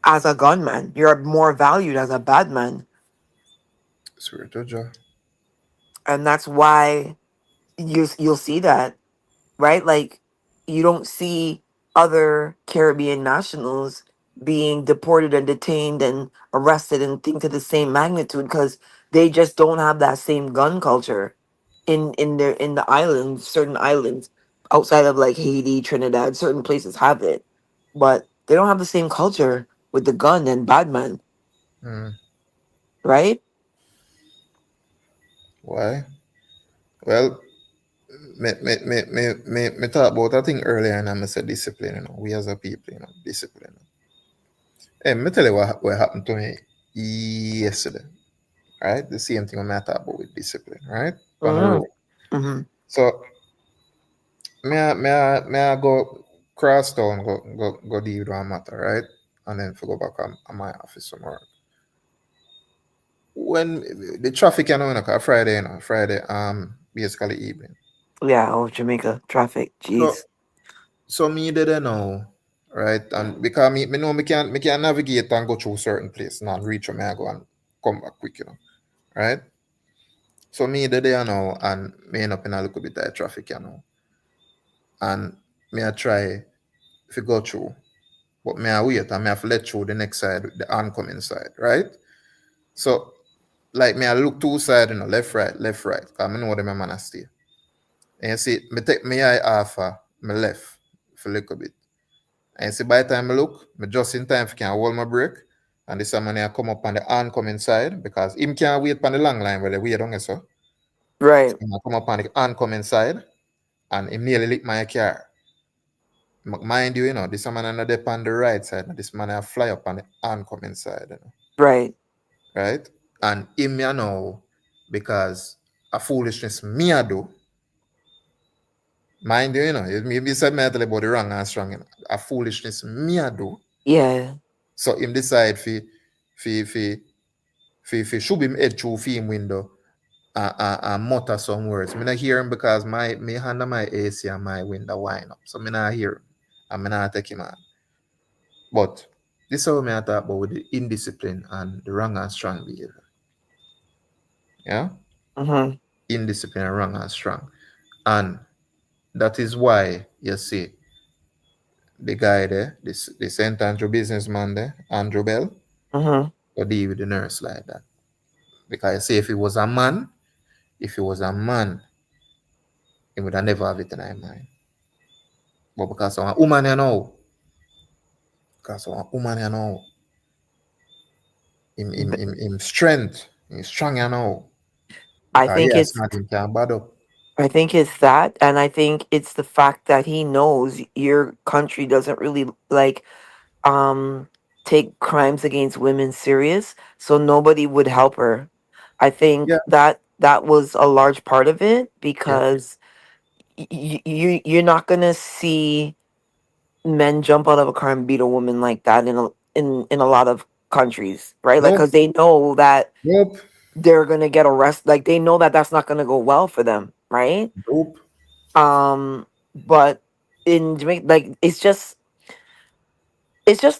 as a gunman. You're more valued as a bad man. Swear to God. And that's why you'll see that, right? Like, you don't see other Caribbean nationals being deported and detained and arrested and things to the same magnitude, because they just don't have that same gun culture in the islands, certain islands outside of like Haiti, Trinidad. Certain places have it, but they don't have the same culture with the gun and bad man, Mm. right? Why? Well, me talk about a thing earlier and I said discipline, We as a people, discipline. Hey, me tell you what happened to me yesterday, right? The same thing I talk about with discipline, right? On the Mm-hmm. road. Mm-hmm. So me I go cross town, go deal with one matter, right? And then for go back on my office somewhere. When the traffic, Friday, Friday, basically evening. Yeah, oh, Jamaica traffic. So Jeez. so me didn't know, right? And because me know me can navigate and go through certain place and reach where me I go and come back quick, right? So me the day and me end up in a little bit of traffic, and me I try to go through, but me I wait and me have to let through the next side, the oncoming side, right? So like me I look two side, left right, cause I know where the man stay. And you see, me take me eye off my left for a little bit. And you see, by the time I look, me just in time for can hold my brake. And this man I come up on the oncoming side because him can't wait on the long line where the way down so. Right. So I come up on the oncoming side and he nearly lick my car. Mind you, this man on the on the right side, and this man I fly up on the oncoming side, Right. right? And him, because a foolishness me I do, mind you, you said me I tell you about the wrong and strong, a foolishness me I do. Yeah. So him decide fi shoot him head through him window and mutter some words. Me not hear him because my me hand on my AC and my window wind up. So me not hear him. And me not take him on. But this is how me I talk about with the indiscipline and the wrong and strong behavior. Yeah? Mm-hmm. Indiscipline and wrong and strong. And that is why you see the guy there, this the St. Andrew businessman there, Andrew Bell, Mm-hmm. to deal with the nurse like that. Because you see, if he was a man, he would have never have it in his mind. But because of a woman, him strength, him strong, I Because think yeah, it's smart him can bad up. I think it's that, and I think it's the fact that he knows your country doesn't really like um take crimes against women serious, so nobody would help her. I Yeah, think that that was a large part of it yeah. because you're not gonna see men jump out of a car and beat a woman like that in a lot of countries, right? Like, Nope, because they know that nope, they're gonna get arrested. Like, they know that that's not gonna go well for them, right? nope. But in Jamaica, like, it's just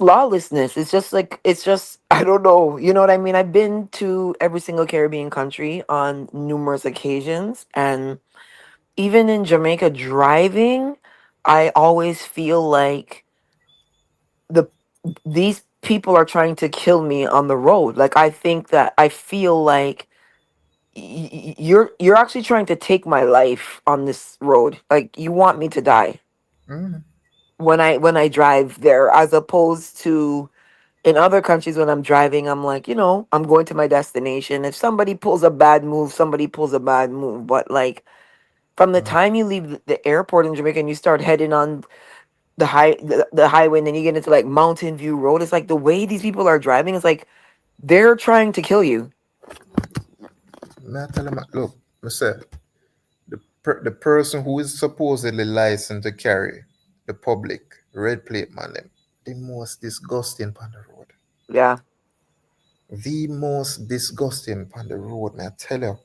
lawlessness. It's just like it's just I don't know. You know what I mean? I've been to every single Caribbean country on numerous occasions, and even in Jamaica driving, I always feel like the these people are trying to kill me on the road. Like, I think that I feel like you're actually trying to take my life on this road. Like, you want me to die Mm, when I drive there, as opposed to in other countries when I'm driving, I'm like, I'm going to my destination. If somebody pulls a bad move, somebody pulls a bad move. But like, from the mm. time you leave the airport in Jamaica and you start heading on the highway, and then you get into like Mountain View Road, it's like the way these people are driving is like they're trying to kill you. Me I tell him, look, I say, the person who is supposedly licensed to carry the public red plate man, them, the most disgusting on the road. Yeah. The most disgusting on the road, man. I tell you.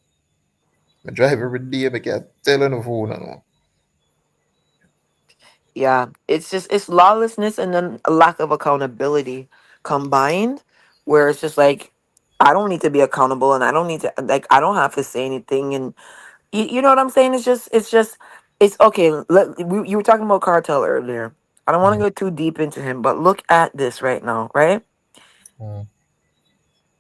I drive every day, but I tell you no fool, no. Yeah, it's lawlessness and then a lack of accountability combined, where it's just like I don't need to be accountable, and I don't need to, like, I don't have to say anything. And you know what I'm saying? It's okay. You were talking about Cartel earlier. I don't want to Mm, go too deep into him, but look at this right now, right? mm.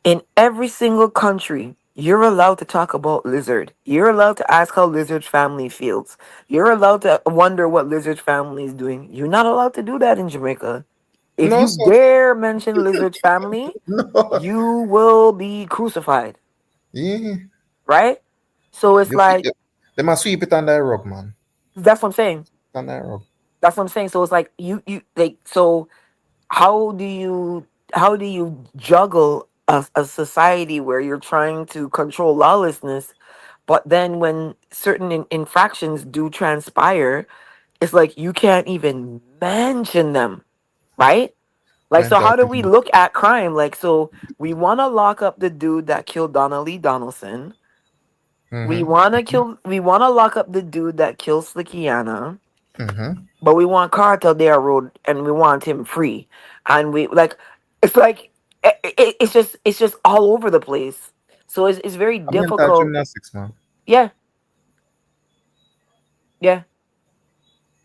In every single country, you're allowed to talk about Lizard. You're allowed to ask how Lizard's family feels. You're allowed to wonder what Lizard's family is doing. You're not allowed to do that in Jamaica. If No, you so dare mention Lizard's family, no. you will be crucified, Yeah. right? So it's You see, like, they must sweep it under the rug, man. that's what I'm saying. Under the rug. That's what I'm saying. So it's like you like, so how do you juggle a society where you're trying to control lawlessness, but then when certain infractions do transpire, it's like you can't even mention them, right? Like, so Mental how do we gymnast. look at crime? Like, so we want to lock up the dude that killed Donnelly Donaldson. Mm-hmm. We want to lock up the dude that killed Slickiana, Mm-hmm. but we want Cartel there road and we want him free. And we like, it's like it's just all over the place. So it's very A mental difficult. gymnastics, man. Yeah, yeah,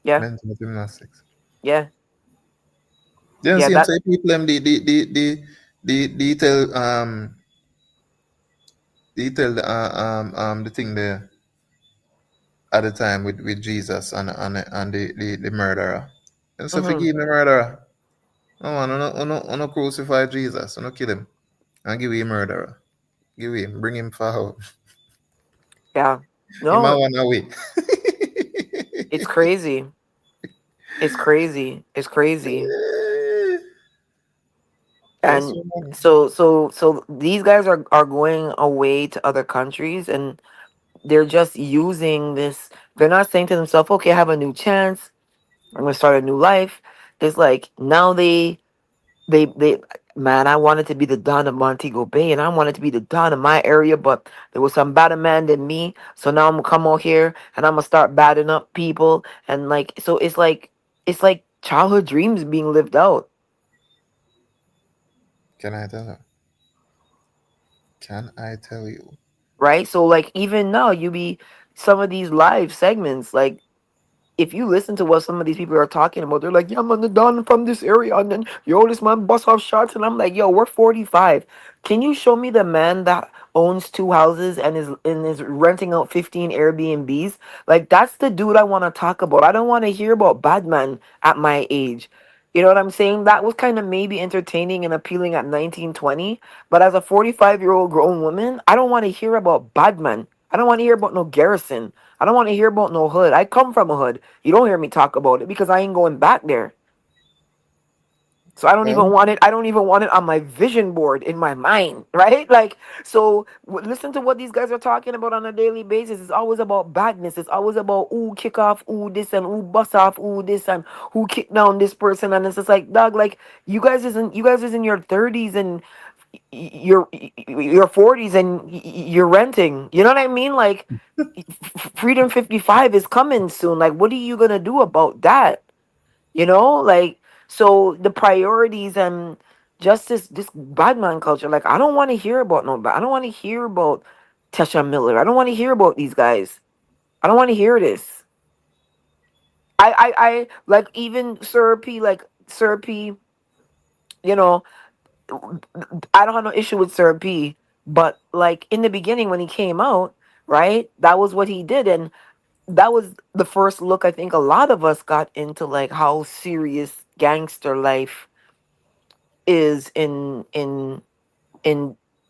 yeah, Mental gymnastics. yeah, You yeah. see him That say people them the tell the thing there. at the time with Jesus and the murderer. And so Hmm. forgive the murderer. No man, uno crucify Jesus, uno kill him. And give him murderer. Give him, bring him forward. Yeah. Him a No, one away. it's crazy. It's crazy. It's crazy. Yes, And man. so these guys are going away to other countries, and they're just using this. They're not saying to themselves, okay, I have a new chance, I'm gonna start a new life. It's like now they man, I wanted to be the Don of Montego Bay, and I wanted to be the Don of my area, but there was some better man than me. So now I'm gonna come out here and I'm gonna start batting up people, and like, so it's like childhood dreams being lived out. Can I tell her? Can I tell you? Right? So like even now you be some of these live segments, like if you listen to what some of these people are talking about, they're like, yeah, I'm on the Don from this area, and then yo, this man bust off shots, and I'm like, yo, we're 45. Can you show me the man that owns two houses and is renting out 15 Airbnbs? Like that's the dude I want to talk about. I don't want to hear about bad man at my age. You know what I'm saying? That was kind of maybe entertaining and appealing at 1920, but as a 45-year-old grown woman, I don't want to hear about bad man. I don't want to hear about no garrison. I don't want to hear about no hood. I come from a hood. You don't hear me talk about it because I ain't going back there. So I don't Well, even want it. I don't even want it on my vision board in my mind, right? Like, so listen to what these guys are talking about on a daily basis. It's always about badness. It's always about ooh kick off, ooh this and ooh bust off, ooh this and who kick down this person. And it's just like, dog, like you guys is in your 30s and your 40s and you're renting. You know what I mean? Like, Freedom 55 is coming soon. Like, what are you gonna do about that? You know, like, so the priorities and justice, this bad man culture. Like, I don't want to hear about no bad. I don't want to hear about Tesha Miller. I don't want to hear about these guys. I don't want to hear this. I like even Sir P. Like Sir P. You know, I don't have no issue with Sir P. But like in the beginning when he came out, right? That was what he did, and that was the first look I think a lot of us got into like how serious gangster life is in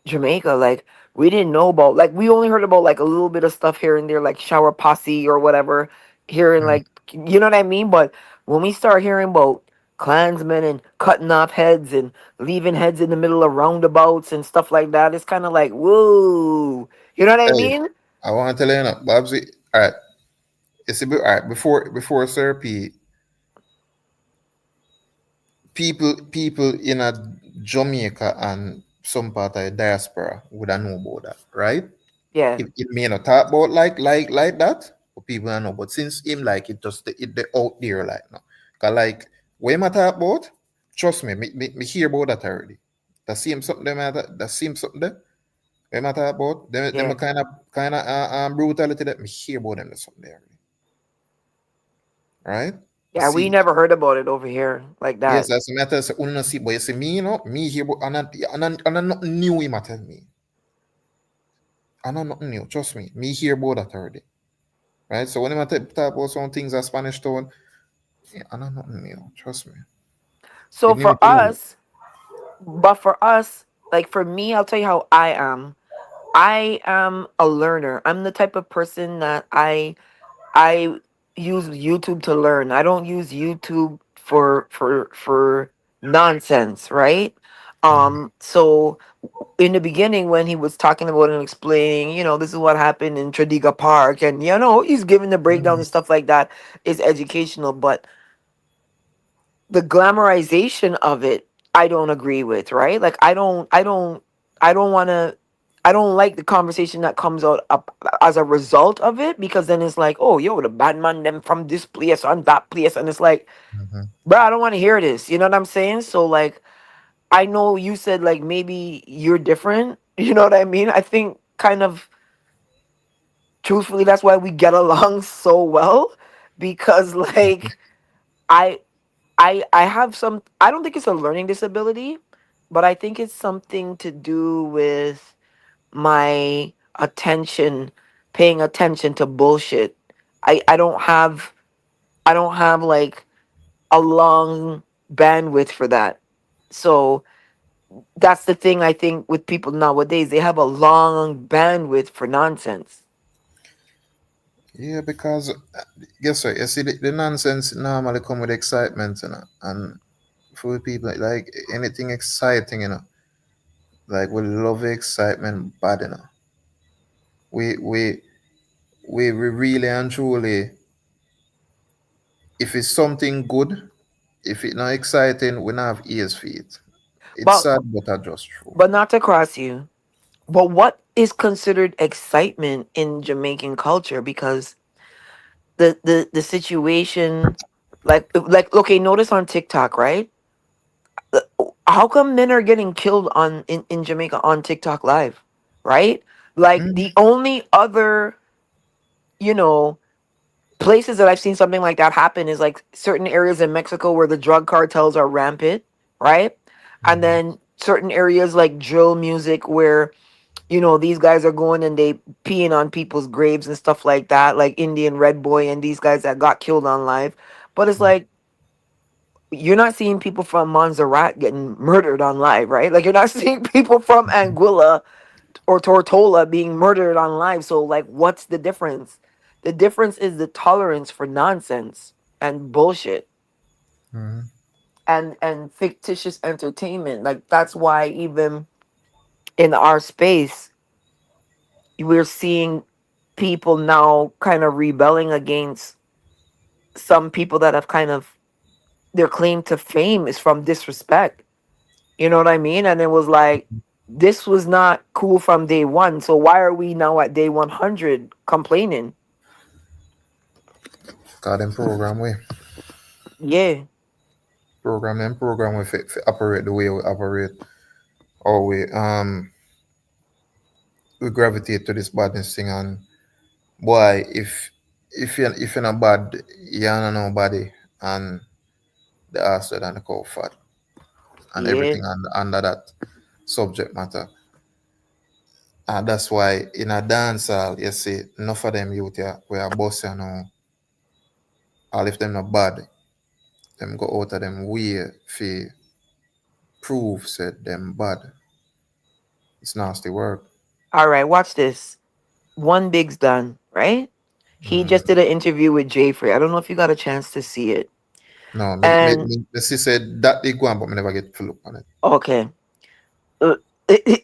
Jamaica. Like we didn't know about, like we only heard about like a little bit of stuff here and there, like shower posse or whatever here in mm, like, you know what I mean? But when we start hearing about Klansmen and cutting off heads and leaving heads in the middle of roundabouts and stuff like that, it's kind of like, whoa, you know what I hey, mean? I want to tell you now, Babsy. All right, all right. Before Sir P, people in a Jamaica and some part of the diaspora would have know about that, right? Yeah, It may not talk about like that, but people don't know. But since him like it just the out there like now, cause like when I talk about, trust me, me hear about that already. The same something them that same something there. When I talk about them yeah. kind of brutality that me hear about them there's something there already, right? Yeah, we See, never heard about it over here like yes, that. that's the matter. So only see, but you see me, you know, me hear about and nothing new him tell me. I know nothing new. Trust me, me hear about that already. Right? So when I talk about some things that Spanish town, yeah, I know nothing new. Trust me. So It new for to you. us, but for us, like for me, I'll tell you how I am. I am a learner. I'm the type of person that I use YouTube to learn. I don't use YouTube for nonsense, right? Mhm. So in the beginning when he was talking about and explaining, this is what happened in Tradiga Park, and he's giving the breakdown Mhm. and stuff like that is educational, but the glamorization of it I don't agree with, right? Like I don't want to, I don't like the conversation that comes out up as a result of it, because then it's like, oh yo, the bad man them from this place and that place, and it's like, Mhm. bro, I don't want to hear this, you know what I'm saying? So like, I know you said like maybe you're different, you know what I mean? I think kind of truthfully that's why we get along so well, because like I I have some, I don't think it's a learning disability, but I think it's something to do with my attention, paying attention to bullshit I don't have like a long bandwidth for that. So that's the thing I think with people nowadays. They have a long bandwidth for nonsense. Yeah, because guess what? You see, the nonsense normally come with excitement, and for people like anything exciting, like we love excitement bad, We we we really and truly, if it's something good, if it's not exciting, we not have ears for it. It's But sad, but I just true. not to cross you. But what is considered excitement in Jamaican culture? Because the situation, like okay, notice on TikTok, right? Uh, How come men are getting killed in Jamaica on TikTok live, right? Like Mm, the only other, you know, places that I've seen something like that happen is like certain areas in Mexico where the drug cartels are rampant, right? And then certain areas like drill music where these guys are going and they peeing on people's graves and stuff like that, like Indian Red Boy and these guys that got killed on live. But it's like you're not seeing people from Montserrat getting murdered on live, right? Like you're not seeing people from Anguilla or Tortola being murdered on live. So like what's the difference? The difference is the tolerance for nonsense and bullshit mm, and fictitious entertainment. Like that's why even in our space we're seeing people now kind of rebelling against some people that have kind of their claim to fame is from disrespect. You know what I mean? And it was like this was not cool from day one. So why are we now at day 100 complaining? God, them program we Yeah. program we fit operate the way we operate. Or we gravitate to this badness thing, and boy, if you're not bad, you're not nobody, and the acid and the cow fat and Yeah. everything under that subject matter. And that's why in a dancehall, you see, enough of them youth here, we are boss, all if them not bad, them go out of them way for prove said them bad. It's nasty work. All right, watch this. One Big's done, right? He just Mm. did an interview with Jay Frey. I don't know if you got a chance to see it. No, And the sis said that they go on, but me never get to look on it. okay, uh,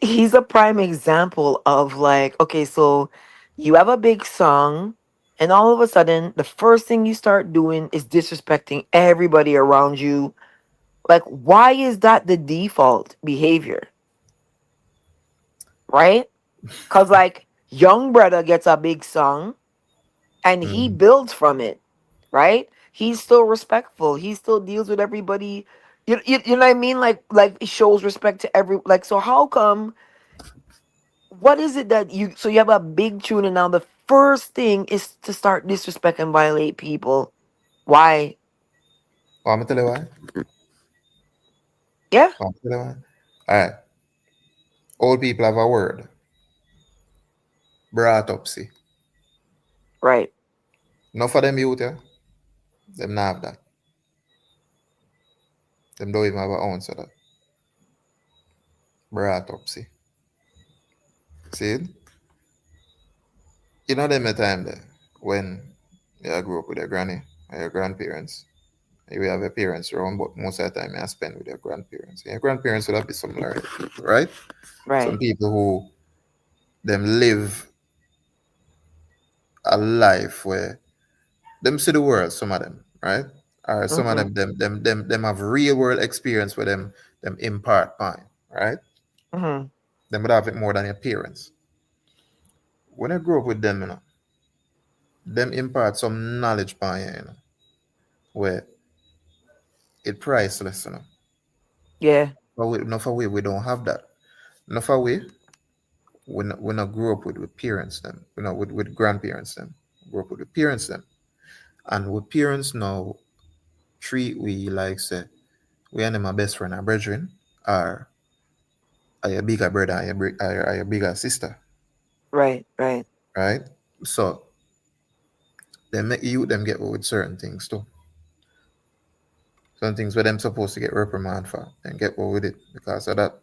he's a prime example of like, okay, so you have a big song, and all of a sudden, the first thing you start doing is disrespecting everybody around you. Like, why is that the default behavior, right? Because, like, Young Brother gets a big song and he Mm. builds from it, right? He's still respectful. He still deals with everybody. You know what I mean? Like, he shows respect to every, like, so how come what is it that you have a big tune and now the first thing is to start disrespect and violate people? Why? Oh, I'm tell you why. Yeah. Oh, I'm tell you why. All right. Old people have a word. Brought up, see. Right. Enough of them youth, yeah, them not have that. Them don't even have a ounce of that. Brought up, see. See it? You know them the time there when you grew up with your granny or your grandparents. You will have your parents around, but most of the time you spend with your grandparents. And your grandparents will have be some learned people, right? Some Right. people who them live a life where them see the world, some of them, right? Or some of Mm-hmm. them have real world experience with them impart pine, right? Mm-hmm. Them would have it more than your parents. When I grew up with them, them impart some knowledge pine, where it priceless, Yeah. But not for we don't have that. Not for we not grew up with parents them, with grandparents them. Grew up with the parents them. And with parents now treat we like say we are my best friend or brethren, or are your bigger brother or your bigger sister, Right. Right. right? So They make you them get away with certain things too. Some things where them supposed to get reprimand for and get away with it because of that.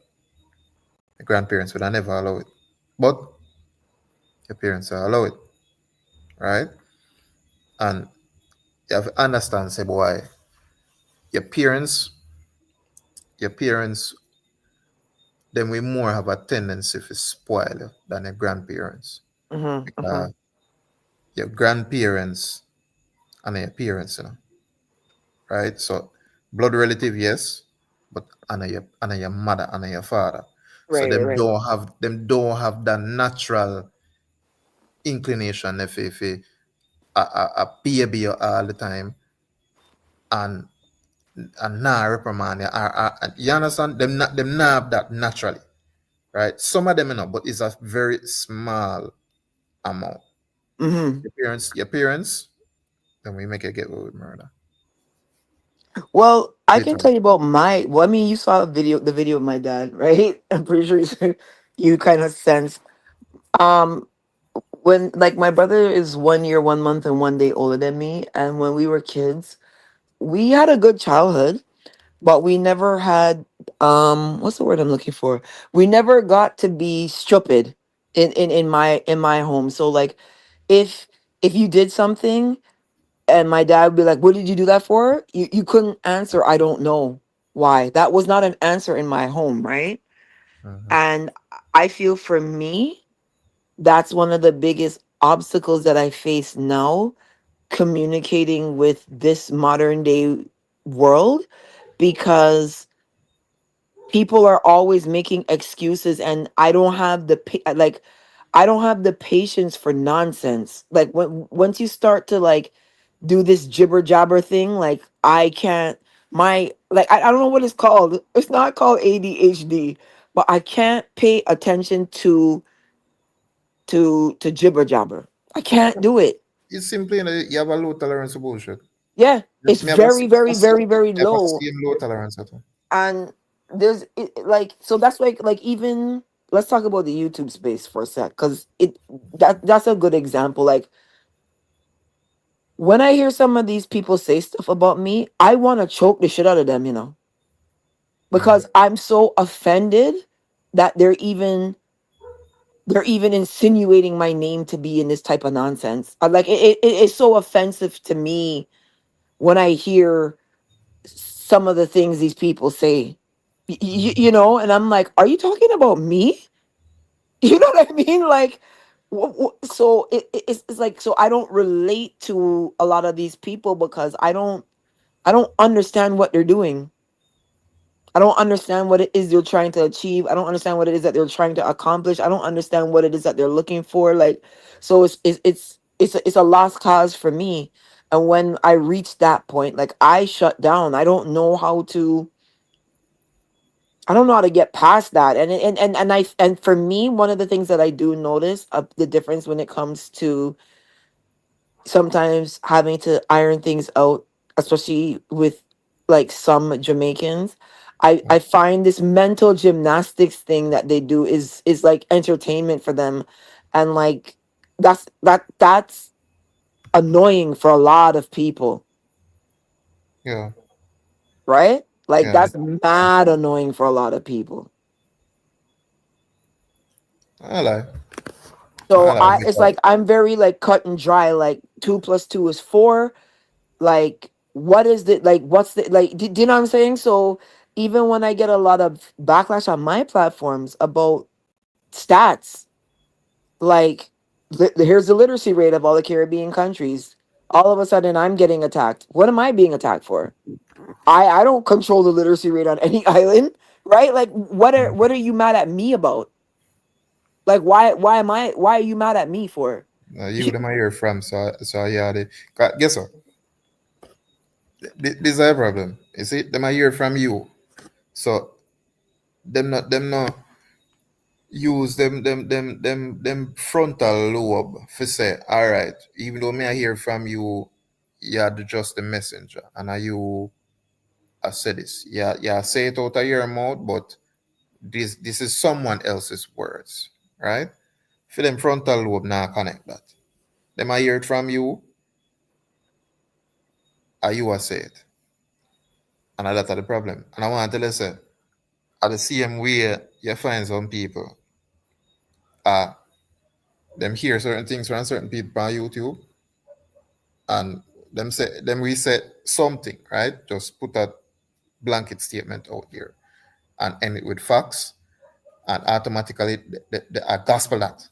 The grandparents would have never allow it. But your parents will allow it, right? And you have to understand, say boy, your parents, your parents, then we more have a tendency to spoil you than your grandparents. Mm-hmm. Mm-hmm. Because your grandparents and your parents, right? So blood relative, yes, but and your mother and your father. So Right, right, right. them don't have that natural inclination if a baby you all the time and nah reprimand you you understand them not have that naturally, right? Some of them but it's a very small amount. Mm-hmm. Your parents, then we make it get away with murder. Well, I can Literally. tell you about my. Well, I mean, you saw the video of my dad, right? I'm pretty sure you kind of sense. Um, when like my brother is 1 year, 1 month, and 1 day older than me, and when we were kids, we had a good childhood, but we never had what's the word I'm looking for? We never got to be stupid in my home. So like if if you did something and my dad would be like, "What did you do that for?" You couldn't answer, "I don't know." Why? That was not an answer in my home, right? Mhm. And I feel for me, that's one of the biggest obstacles that I face now communicating with this modern day world because people are always making excuses and I don't have the like I don't have the patience for nonsense. Like when once you start to like do this jibber jabber thing, like I can't my like I don't know what it's called. It's not called ADHD, but I can't pay attention to jibber jabber. I can't do it. It's simply you have a low tolerance to bullshit. Yeah, it's Me have a, very very very very me have a low. same low tolerance at all. And there's like so that's like even let's talk about the YouTube space for a sec because that's a good example. Like when I hear some of these people say stuff about me, I want to choke the shit out of them, Mhm. because I'm so offended that they're even insinuating my name to be in this type of nonsense. Like it's so offensive to me when I hear some of the things these people say. Mhm. And I'm like, are you talking about me? You know what I mean? Like, so it's like so I don't relate to a lot of these people because I don't understand what they're doing. I don't understand what it is they're trying to achieve. I don't understand what it is that they're trying to accomplish. I don't understand what it is that they're looking for. Like, so it's a lost cause for me. And when I reach that point, like I shut down. I don't know how to get past that. And for me, one of the things that I do notice the difference when it comes to sometimes having to iron things out, especially with like some Jamaicans. I find this mental gymnastics thing that they do is like entertainment for them. And like that's annoying for a lot of people, Yeah, right? Like yeah. that's mad annoying for a lot of people. I lie. I So lie it's because like I'm very like cut and dry. Like 2 plus 2 is 4. Like what is the like? What's the like? Do you know what I'm saying? So even when I get a lot of backlash on my platforms about stats, like here's the literacy rate of all the Caribbean countries. All of a sudden, I'm getting attacked. What am I being attacked for? I don't control the literacy rate on any island, right? Like what are you mad at me about? Like why are you mad at me for? you them I hear from, so yeah. Guess what? This is a problem. You see, them I hear from you. So them not use them frontal lobe for say, all right, even though me I hear from you, you're just the messenger, and are you I said this. Yeah, yeah, say it out of your mouth, but this is someone else's words, right? For them frontal lobe now connect that. Them I hear it from you, or you will say it. And that's the problem. And I want to tell you, say, at the same way you find some people, uh, them hear certain things from certain people on YouTube, and them we say something, right? Just put a blanket statement out here and end it with facts, and automatically they are gospel that.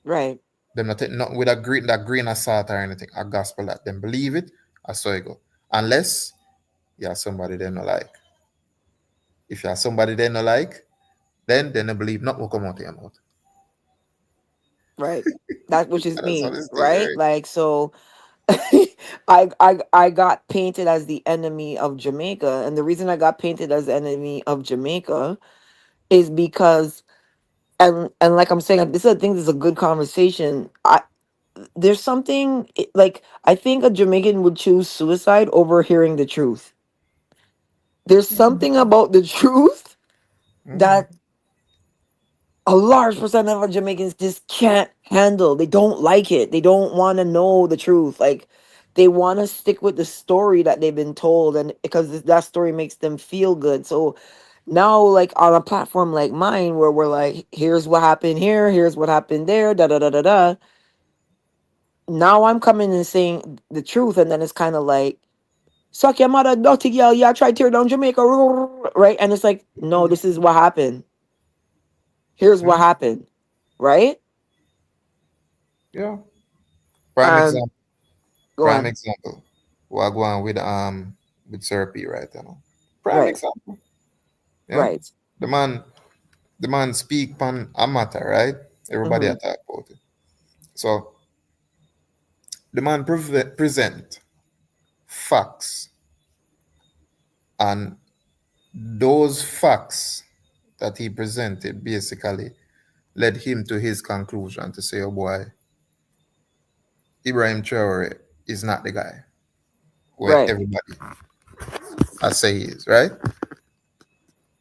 Right. Them not take nothing with a grain of salt or anything. A gospel that. Them believe it, I saw it go. Unless you are somebody they not like. If you are somebody they not like, then they don't believe not will come out of your mouth. Right. That which is And that's how me, this thing, right? right? Like so I got painted as the enemy of Jamaica, and the reason I got painted as the enemy of Jamaica is because, and like I'm saying, this is I think this is a good conversation. There's something like I think a Jamaican would choose suicide over hearing the truth. There's something about the truth Mm-hmm. that a large percent of our Jamaicans just can't handle. They don't like it. They don't want to know the truth. Like they want to stick with the story that they've been told, and because that story makes them feel good. So now, like on a platform like mine, where we're like, here's what happened here, here's what happened there, da da da da da. Now I'm coming and saying the truth, and then it's kind of like, suck your mother, dirty girl. Yeah, I tried to tear down Jamaica, right? And it's like, no, this is what happened. Here's what Mm-hmm. happened, right? Yeah. Prime Um, example. go Prime on. example. We're going with therapy right now. Prime Right, example. Yeah. right. The man the man speak pan a matter, right? Everybody Mm-hmm. attack about it. So the man present facts, and those facts that he presented basically led him to his conclusion to say, oh boy, Ibrahim Traore is not the guy where Right. everybody I say he is, right?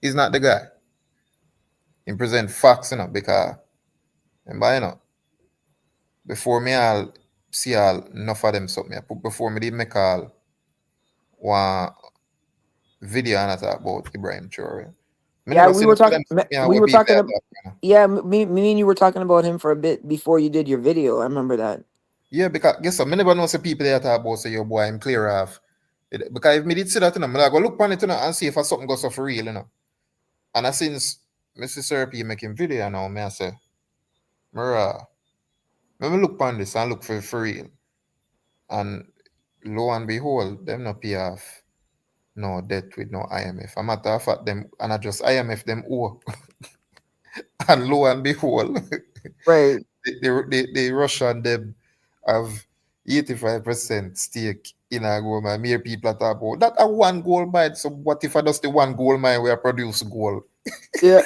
He's not the guy. He present facts, because and by before me I'll see all enough of them something. I put before me they make all one video and I talk about Ibrahim Traore. Me Yeah, never we see were enough of talking. them something We what were people talking. are talking. Yeah, me and you were talking about him for a bit before you did your video. I remember that. Yeah, because guess what? Me never know say people there talk about say your boy I'm clear off. Because if me did see that, I go look on it, and see if something goes off for real. And I since Mr. Syrupy making video now, me I say, Mira, let me look on this and look for real. And lo and behold, them no pay off no debt with no IMF. A matter of fact, them and I just IMF them owe. And lo and behold, Right. the Russian them have 85% stake in a gold mine. Mere people are talking about that a one gold mine. So what if I just the one gold mine where I produce gold? Yeah.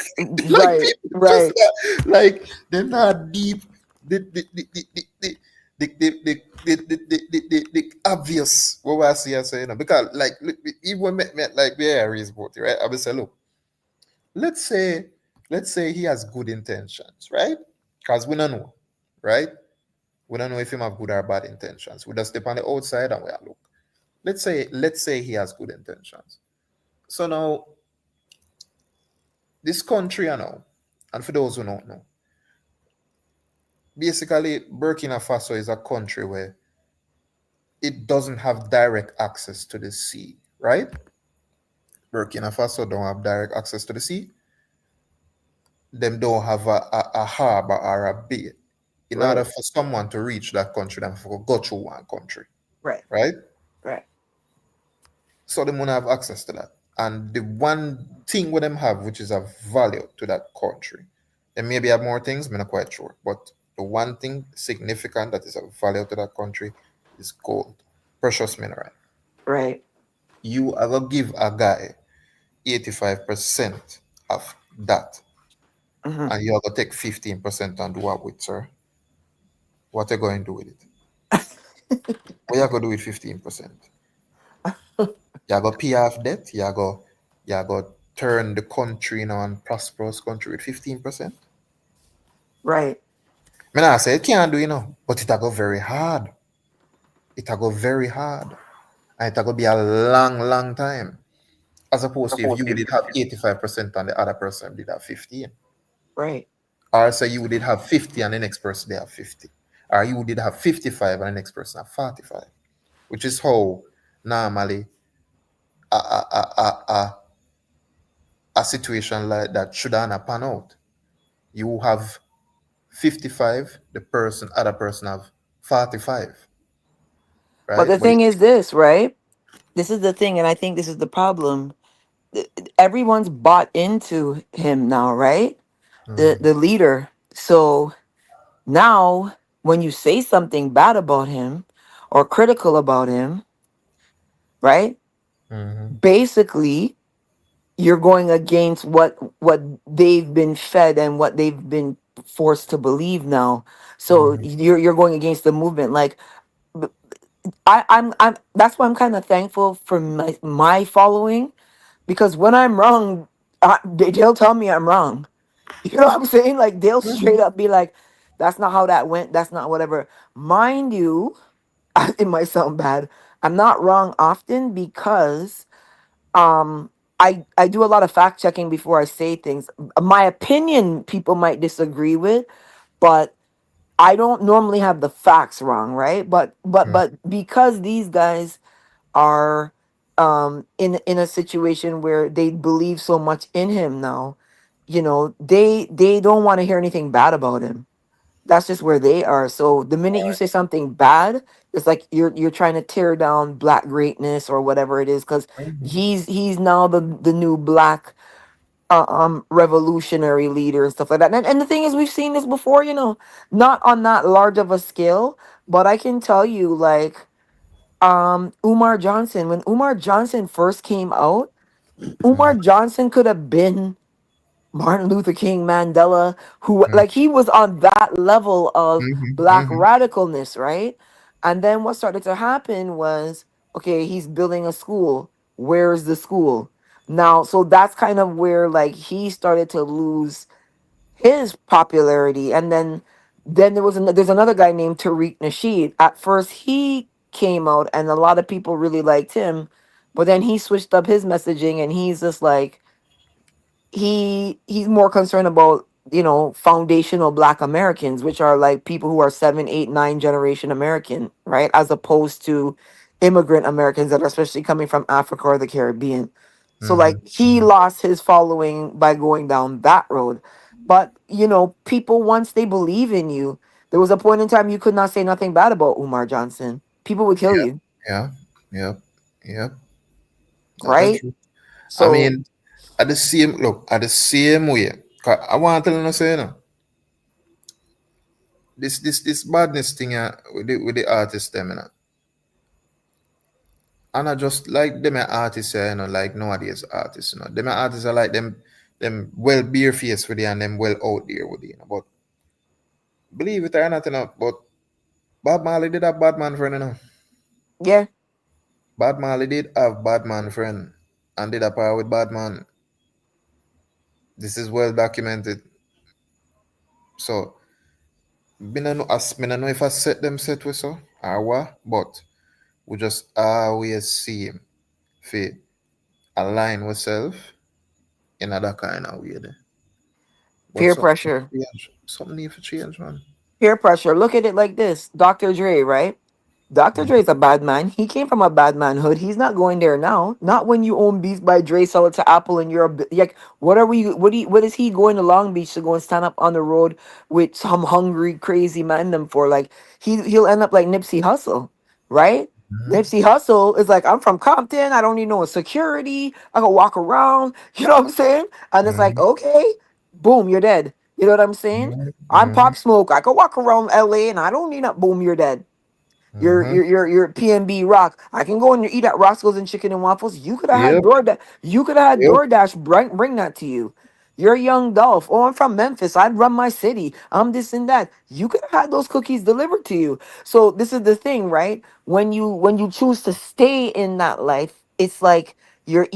Like Right. people just Right. like they're not deep. The obvious what I see I say, because like look, even when like yeah is about it, right? I will say, look, let's say let's say he has good intentions, right? Because we don't know, right? We don't know if he have good or bad intentions. We just step on the outside and we are look. Let's say he has good intentions. So now this country, and for those who don't know, basically Burkina Faso is a country where it doesn't have direct access to the sea, right? Burkina Faso don't have direct access to the sea. Them don't have a harbor or a bay. In order Right. for someone to reach that country, they have to go through one country, Right. right? Right. So they want to have access to that. And the one thing with them have, which is of value to that country, and maybe have more things, I'm not quite sure. But the one thing significant that is of value to that country is gold, precious mineral. Right. You are gonna give a guy 85% of that, Hmm. and you are gonna take 15% and do what with, sir? What are you going to do with it? What you gonna do with 15%? You go pay off debt, you go turn the country and prosperous country with 15%. Right. I say it can't do, but it go very hard. It go very hard. And it's going to be a long, long time. As opposed to if you did have 85% and the other person did have 15. Right. Or say you did have 50 and the next person they have 50. Or you did have 55 and the next person have 45. Which is how normally a, a, a, a, a, a situation like that should not pan out. You have 55, the person, other person have 45, But right? the thing is this, right? This is the thing, and I think this is the problem. Everyone's bought into him now, right? The leader. So now when you say something bad about him or critical about him, right? Mm-hmm. Basically, you're going against what they've been fed and what they've been forced to believe now. So Mm-hmm. you're going against the movement. Like I'm that's why I'm kind of thankful for my following, because when I'm wrong, they'll tell me I'm wrong. You know what I'm saying? Like they'll straight Mm-hmm. up be like, "That's not how that went. That's not whatever." Mind you, it might sound bad. I'm not wrong often because I do a lot of fact checking before I say things. My opinion people might disagree with, but I don't normally have the facts wrong, right? But because these guys are in a situation where they believe so much in him now, they don't want to hear anything bad about him. That's just where they are. So the minute you say something bad, it's like you're trying to tear down black greatness or whatever it is, because Mm-hmm. he's now the new black revolutionary leader and stuff like that. And the thing is, we've seen this before, not on that large of a scale, but I can tell you, like, Umar Johnson, when Umar Johnson first came out, Umar Johnson could have been Martin Luther King, Mandela, who, like, he was on that level of Mm-hmm. black Mm-hmm. radicalness, right? And then what started to happen was, okay, he's building a school. Where's the school? Now, so that's kind of where, like, he started to lose his popularity. And then there's another guy named Tariq Nasheed. At first he came out and a lot of people really liked him, but then he switched up his messaging and he's just like, he's more concerned about, foundational black Americans, which are like people who are 7, 8, 9 generation American, right, as opposed to immigrant Americans that are especially coming from Africa or the Caribbean. So like he Mm-hmm. lost his following by going down that road. But people, once they believe in you, there was a point in time you could not say nothing bad about Umar Johnson. People would kill Yeah. you, Yeah. Yeah. Yeah. That's right? true. I So mean, at the same way, 'cause I want to tell you, say, this badness thing with the artists, them, and I just like them artists, like nowadays artists, them artists are like them well bare face with it and them well out there with it, but believe it or not, but Bob Marley did have bad man friend, yeah, Bob Marley did have bad man friend and did a power with bad man. This is well documented. So me no know if I set them set with so or what, but we just always see him fi align ourselves in that kind of way there. But peer something pressure. change. Something need to change, man. Peer pressure. Look at it like this. Dr. Dre, right? Dr. Mm. Dre's a bad man. He came from a bad manhood. He's not going there now. Not when you own Beats by Dre, sell it to Apple, and you're like, what are we? What is he going to Long Beach to go and stand up on the road with some hungry, crazy man them for? Like he'll end up like Nipsey Hussle, right? Nipsey Hussle is like, I'm from Compton. I don't need no security. I can walk around. You know what I'm saying? And it's like, Mm-hmm. okay, boom, you're dead. You know what I'm saying? I'm Mm-hmm. Pop Smoke. I can walk around LA and I don't need a boom, you're dead. Mm-hmm. You're PNB Rock. I can go and eat at Roscoe's and Chicken and Waffles. You could have had Yep. DoorDash. You could have had Yep. DoorDash bring that to you. You're young Dolph. Oh, I'm from Memphis. I'd run my city. I'm this and that. You could have had those cookies delivered to you. So this is the thing, right? When you choose to stay in that life, it's like you're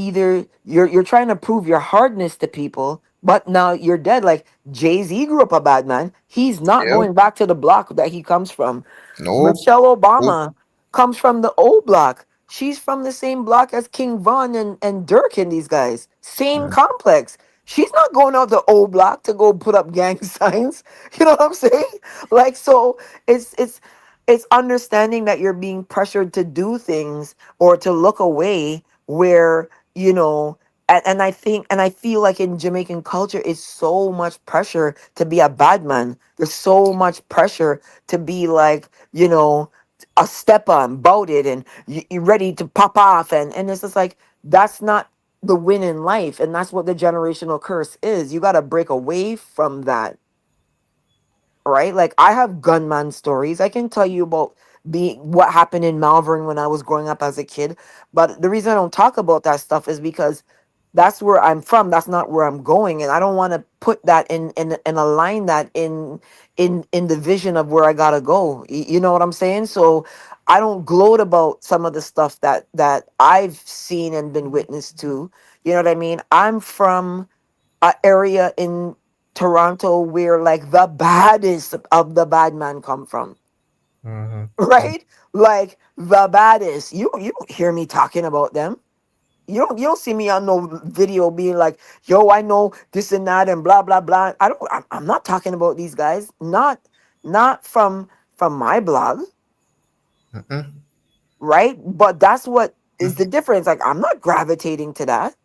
trying to prove your hardness to people, but now you're dead. Like Jay-Z grew up a bad man. He's not Yep. going back to the block that he comes from. Nope. Michelle Nope. Obama comes from the old block. she's from the same block as King Von and Dirk and these guys. Same Yeah. complex. She's not going out the old block to go put up gang signs. You know what I'm saying? Like, so it's understanding that you're being pressured to do things or to look away where, you know, and I think and I feel like in Jamaican culture it's so much pressure to be a bad man. There's so much pressure to be like, you know, a step on, bout it, and you're ready to pop off, and it's just like that's not the win in life, and that's what the generational curse is. You got to break away from that, right? Like I have gunman stories. I can tell you about being what happened in Malvern when I was growing up as a kid, but the reason I don't talk about that stuff is because that's where I'm from. That's not where I'm going, and I don't want to put that in and align that in the vision of where I gotta go. You know what I'm saying? So I don't gloat about some of the stuff that I've seen and been witness to. You know what I mean? I'm from an area in Toronto where like the baddest of the bad man come from. Mm-hmm. Right? Like the baddest. You don't hear me talking about them. You don't see me on no video being like, yo, I know this and that and blah blah blah. I'm not talking about these guys. Not from my blog, Mm-mm. right? But that's what is the difference. Like I'm not gravitating to that.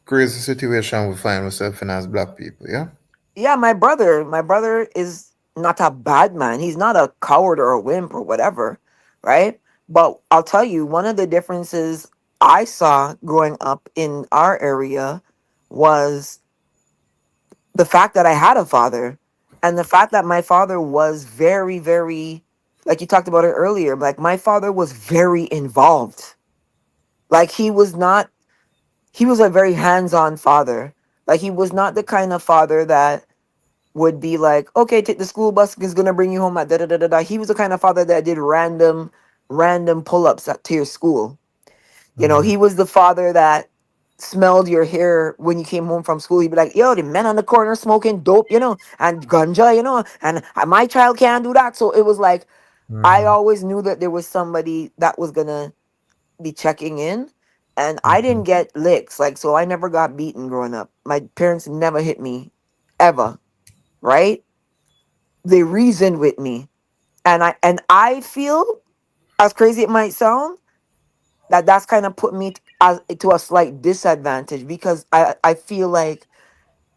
Crazy situation we find ourselves in as black people, yeah? Yeah, my brother is not a bad man. He's not a coward or a wimp or whatever, right? But I'll tell you, one of the differences I saw growing up in our area was the fact that I had a father and the fact that my father was very, very, like you talked about it earlier, like my father was very involved. Like he was a very hands-on father. Like he was not the kind of father that would be like, okay, take the school bus is gonna bring you home at da da da da da. He was the kind of father that did random pull-ups to your school. You know, Mm-hmm. he was the father that smelled your hair when you came home from school. He'd be like, yo, the men on the corner smoking dope, and ganja, and my child can't do that. So it was like, I Mm-hmm. always knew that there was somebody that was going to be checking in. And I Mm-hmm. didn't get licks. Like, so I never got beaten growing up. My parents never hit me ever, right? They reasoned with me. And I feel, as crazy it might sound, that's kind of put me as to a slight disadvantage because I feel like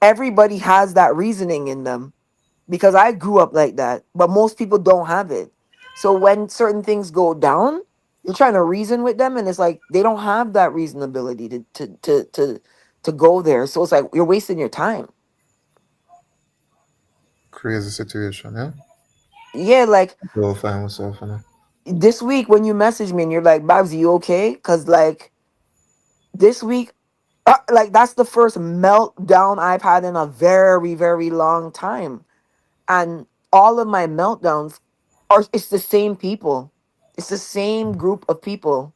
everybody has that reasoning in them because I grew up like that, but most people don't have it. So when certain things go down, you're trying to reason with them, and it's like they don't have that reasonability to go there. So it's like you're wasting your time. Crazy situation, yeah? Yeah, like We'll find myself in it. this week when you message me and you're like, Babs, you okay? Because like this week, like that's the first meltdown I've had in a very, very long time. And all of my meltdowns are it's the same people. It's the same group of people.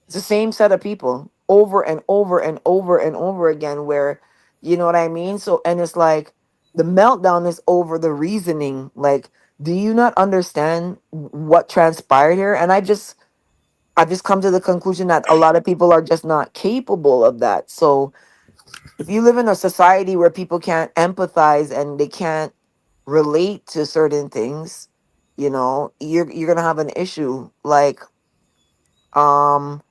It's the same set of people over and over and over and over again where you know what I mean? So and it's like the meltdown is over the reasoning. Like, do you not understand what transpired here? And I've just come to the conclusion that a lot of people are just not capable of that. So if you live in a society where people can't empathize and they can't relate to certain things, you're gonna have an issue. Like,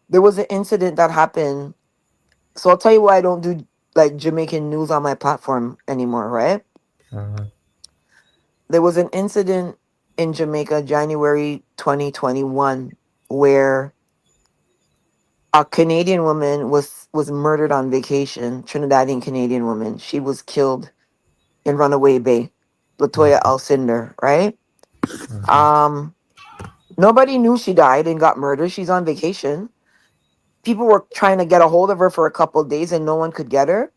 there was an incident that happened. So I'll tell you why I don't do like Jamaican news on my platform anymore, right? Mm-hmm. There was an incident in Jamaica, January 2021, where a Canadian woman was murdered on vacation, Trinidadian Canadian woman. She was killed in Runaway Bay, Latoya Alcindor, right? Mm-hmm. Um, Nobody knew she died and got murdered. She's on vacation. People were trying to get a hold of her for a couple of days and no one could get her.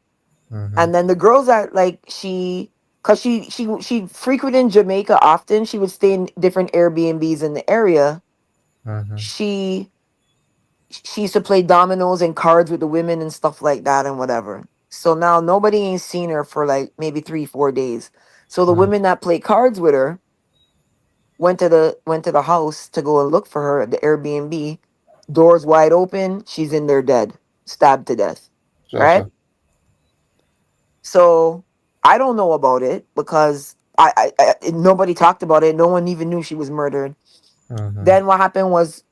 Mm-hmm. And then the girls that like cause she frequented Jamaica often. She would stay in different Airbnbs in the area. Mm-hmm. She she used to play dominoes and cards with the women and stuff like that and whatever. So now nobody ain't seen her for like maybe 3, 4 days. So the women that play cards with her went to the house to go and look for her at the Airbnb. Doors wide open. She's in there dead, stabbed to death. Right. Sure. So I don't know about it because nobody talked about it. No one even knew she was murdered. Mm-hmm. Then what happened was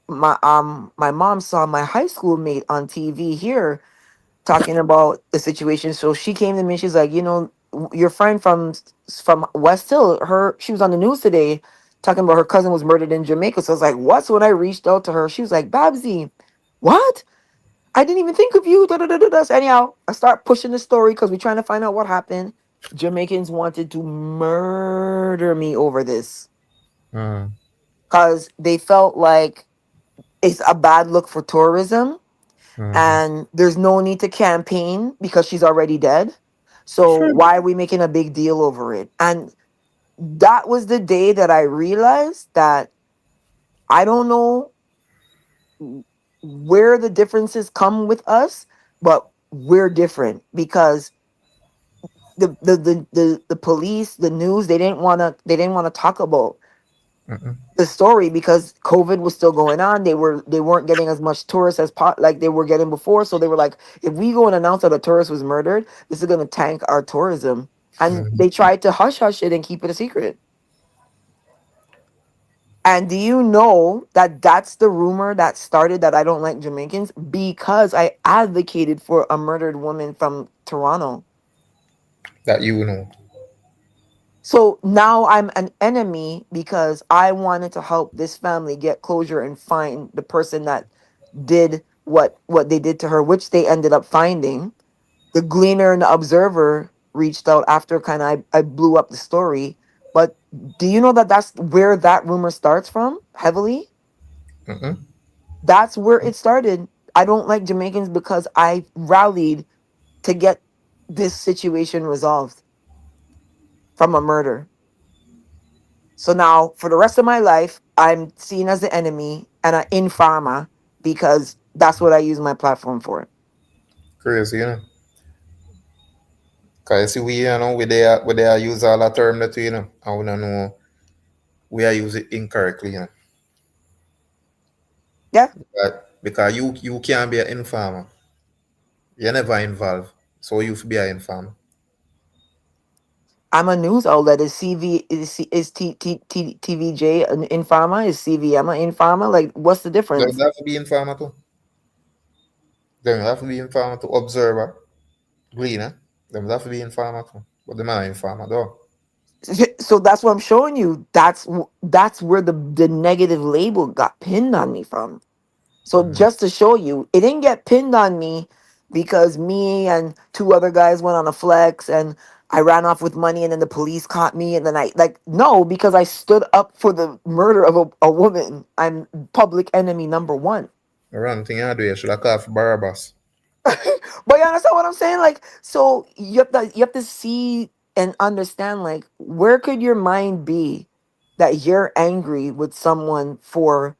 my mom saw my high school mate on TV here talking about the situation. So she came to me. She's like, your friend from West Hill. She was on the news today talking about her cousin was murdered in Jamaica. So I was like, what? So when I reached out to her, she was like, Babsy, what? I didn't even think of you. Da, da, da, da, da. So anyhow, I start pushing the story because we're trying to find out what happened. Jamaicans wanted to murder me over this Mm-hmm. because they felt like it's a bad look for tourism Mm-hmm. and there's no need to campaign because she's already dead. So Sure. why are we making a big deal over it? And that was the day that I realized that I don't know where the differences come with us, but we're different because the police, the news, they didn't want to talk about Mm-mm. the story because COVID was still going on. They weren't getting as much tourists like they were getting before. So they were like, if we go and announce that a tourist was murdered, this is gonna tank our tourism. And Mm-hmm. they tried to hush hush it and keep it a secret. And do you know that that's the rumor that started that I don't like Jamaicans because I advocated for a murdered woman from Toronto. That you know. So now I'm an enemy because I wanted to help this family get closure and find the person that did what they did to her, which they ended up finding. The Gleaner and the Observer reached out after kind of I blew up the story. But do you know that that's where that rumor starts from heavily? Mm-mm. That's where it started. I don't like Jamaicans because I rallied to get this situation resolved from a murder. So now, for the rest of my life, I'm seen as the enemy and an informer because that's what I use my platform for. Crazy, you know. Cause you see we you know we they are use all the term that you know and we don't know we are use it incorrectly, you know. Yeah, Because you can't be an informer. You're never involved. So you be an informer. I'm a news outlet. Is CV is TVJ an informer? Is CVM an informer? Like, what's the Then difference? you have to be informer too. Then you have to be informer to observer, gleaner. Then you have to be informer too. But the man informer though. So that's what I'm showing you. That's where the negative label got pinned on me from. So Mm. just to show you, it didn't get pinned on me because me and two other guys went on a flex and I ran off with money and then the police caught me and then I like no, because I stood up for the murder of a woman. I'm public enemy number one. The wrong thing I do, you should have called for Barabbas. But you understand what I'm saying? Like, so you have to see and understand like where could your mind be that you're angry with someone for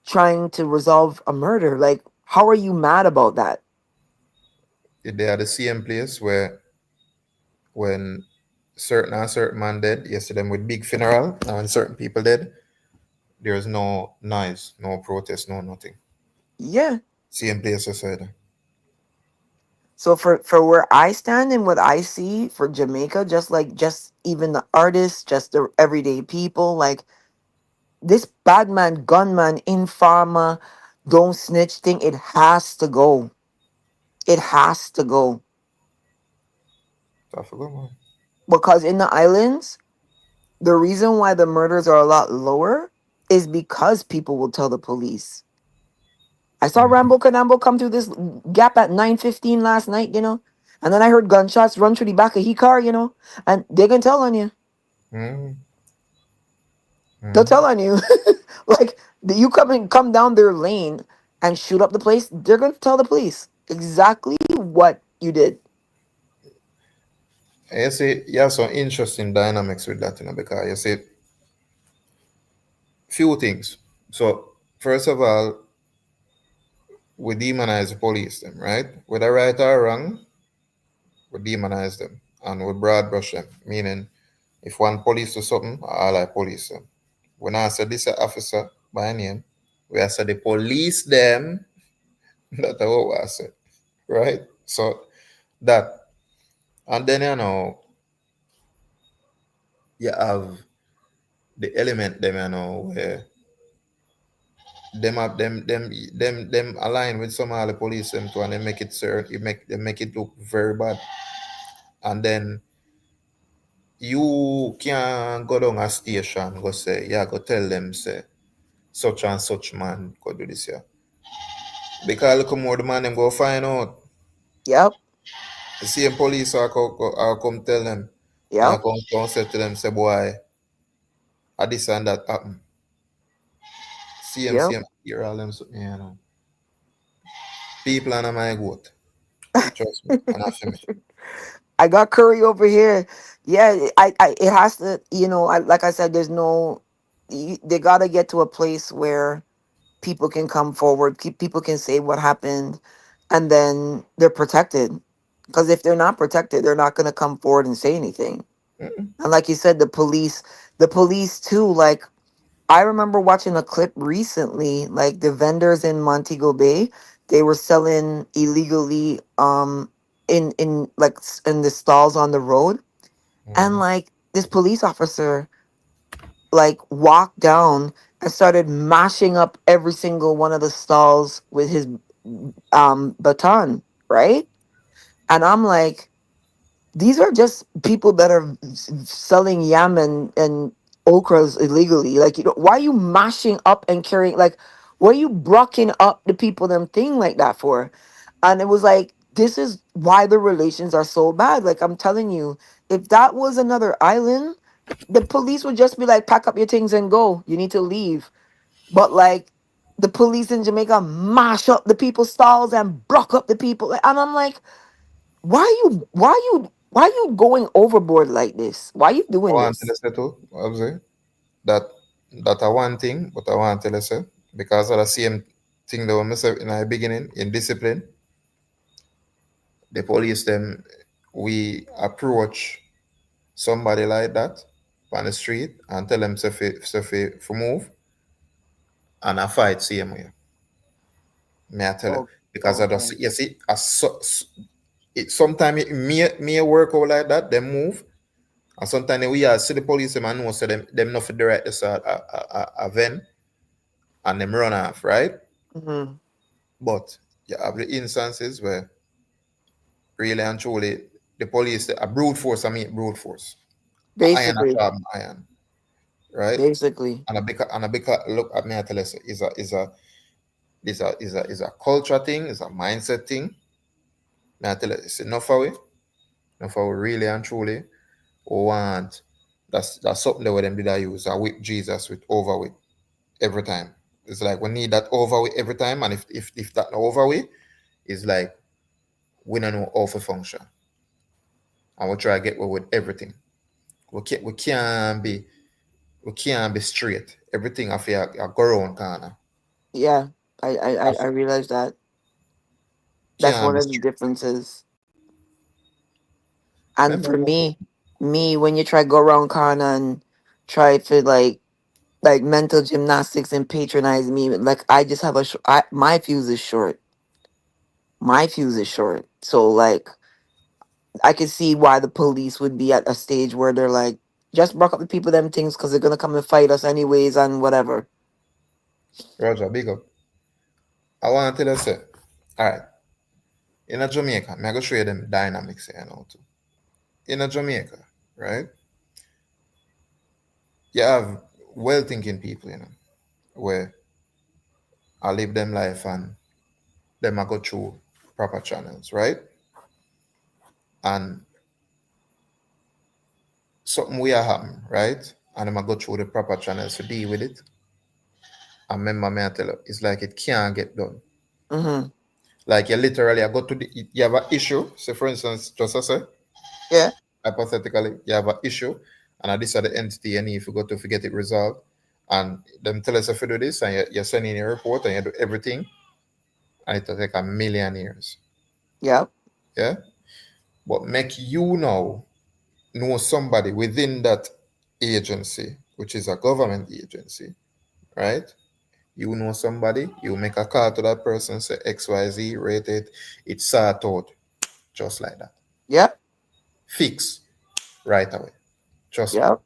trying to resolve a murder? Like, how are you mad about that? They are the same place where when certain man dead, you see them with big funeral, and when certain people dead, there's no noise, no protest, no nothing. Yeah. Same place I said. So for where I stand and what I see for Jamaica, just even the artists, just the everyday people, like this bad man, gunman, informer, don't snitch thing, it has to go. It has to go. I forgot man. Because in the islands, the reason why the murders are a lot lower is because people will tell the police. I saw Mm. Rambo Canambo come through this gap at 9:15 last night. And then I heard gunshots run through the back of his car. And they can tell on you. Mm. They'll tell Mm. on you. Like you come down their lane and shoot up the place, they're gonna tell the police exactly what you did. And you see, you have some interesting dynamics with that, because you see few things. So first of all, we demonize the police them, right? Whether right or wrong, we demonize them and we broad brush them, meaning If one police do something, all I police them. When I say this a officer by name, we I say the police them. That's what I said, right? So that, and then you have the element them where them have them align with some of the police them too, and they make it sir, they make it look very bad, and then you can go down a station go say yeah go tell them say such and such man go do this here because look more the man them go find out. Yep. The same police are come tell them, and I Yep. come say to them say boy a this and that happen. Yep. Same here all them something people and my goat. Trust me, and I feel me. I got curry over here. Yeah, it has to, like I said, there's no, they got to get to a place where people can come forward, people can say what happened, and then they're protected. Because if they're not protected, they're not going to come forward and say anything. Mm-mm. And like you said, the police too, like, I remember watching a clip recently, like the vendors in Montego Bay, they were selling illegally in like in the stalls on the road, and Mm. like this police officer like walked down and started mashing up every single one of the stalls with his baton, right? And I'm like, these are just people that are selling yam and okras illegally. Like, why are you mashing up and carrying, like, what are you brocking up the people them thing like that for? And it was like, this is why the relations are so bad. Like, I'm telling you, if that was another island, the police would just be like, pack up your things and go. You need to leave. But like, the police in Jamaica mash up the people's stalls and block up the people. And I'm like, why you going overboard like this? Why you I doing want to this? say too, obviously, that that are one thing, but I want to say because of the same thing that we said in the beginning in discipline, the police them we approach somebody like that on the street and tell them to move and I fight same way. May I tell you? Oh, Because I okay. just you see, it sometimes it may work out like that, they move, and sometimes we see the police them and know so them not for direct this a van and them run off, right? Hmm. But you have the instances where really and truly the police a brute force, I mean brute force. Iron a Basically, sharp iron, right? basically, And a big look at me I tell you is a culture thing, is a mindset thing. Me I tell you it's enough of we really and truly want that's something that them did I use. I whip Jesus with over with every time. It's like we need that over with every time, and if that not over with, it's like we don't know how to function. And we try to get away with everything. We can't be straight. Everything I feel a go around corner. yeah. I realize that that's Can't one be of the straight. differences. And Remember? for me, when you try go around corner and try to like mental gymnastics and patronize me, like I just have my fuse is short. My fuse is short. So like, I can see why the police would be at a stage where they're like, just broke up the people them things because they're gonna come and fight us anyways and whatever. Roger, big up. I want to tell you, say, all right, in a Jamaica, I'm going to show you them dynamics here now too. In a Jamaica, right, you have well-thinking people, where I live them life and them I go through proper channels, right? And something will happen, right? And them I go through the proper channels to deal with it. And remember me I tell you, it's like it can't get done. Mm-hmm. Like you literally I go to you have an issue. Say for instance, just as I say, Yeah. hypothetically, you have an issue and this are the entity and if you go to get it resolved and them tell us if you do this and you're sending a report and you do everything and it'll take a million years. Yep. Yeah? But make you know. know somebody within that agency, which is a government agency, right? You know somebody, you make a call to that person, say XYZ, rate it, it's sort out just like that. Yep. Fix right away. Trust me. Yep.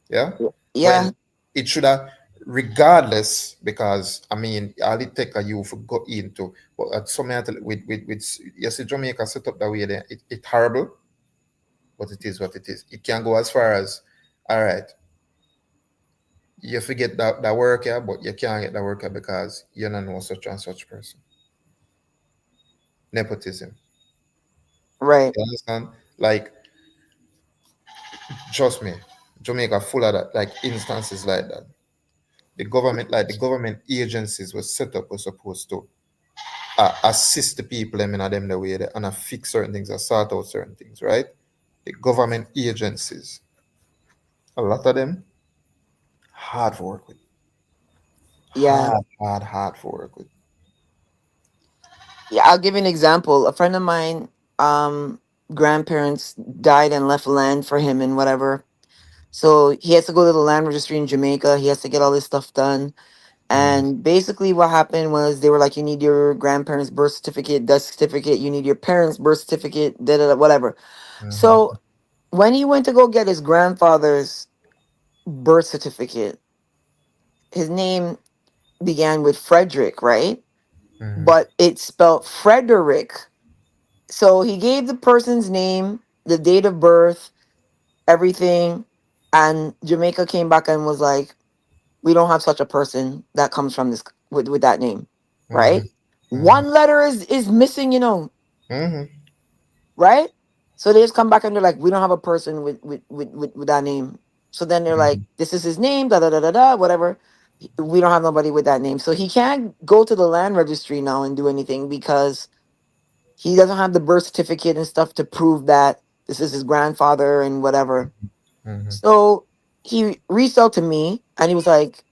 Yeah. Yeah. When it should have, regardless, because I mean, all it take a you for go into, but at some with yes, Jamaica set up that way there, it horrible, but it is what it is. It can go as far as, all right, you forget that worker, but you can't get that worker because you don't know such and such person. Nepotism. Right. You understand? Like, trust me, Jamaica full of that, like instances like that. The government agencies were set up, were supposed to assist the people them in them the way they and fix certain things, or sort out certain things, right? The government agencies, a lot of them hard for work with. Yeah. Hard for work with. Yeah. I'll give you an example. A friend of mine, grandparents died and left land for him and whatever. So he has to go to the land registry in Jamaica. He has to get all this stuff done. Mm, And basically, what happened was they were like, you need your grandparents' birth certificate, death certificate, you need your parents' birth certificate, da da da, whatever. mm-hmm, So when he went to go get his grandfather's birth certificate, his name began with Frederick, right? mm-hmm, But it's spelled Frederick. So he gave the person's name, the date of birth, everything. And Jamaica came back and was like, we don't have such a person that comes from this with that name, mm-hmm, right? mm-hmm, One letter is missing, mm-hmm, right? So they just come back and they're like, we don't have a person with that name. So then they're like, mm-hmm, this is his name, da da da da da, whatever. We don't have nobody with that name, so he can't go to the land registry now and do anything because he doesn't have the birth certificate and stuff to prove that this is his grandfather and whatever. mm-hmm. So he reached out to me and he was like,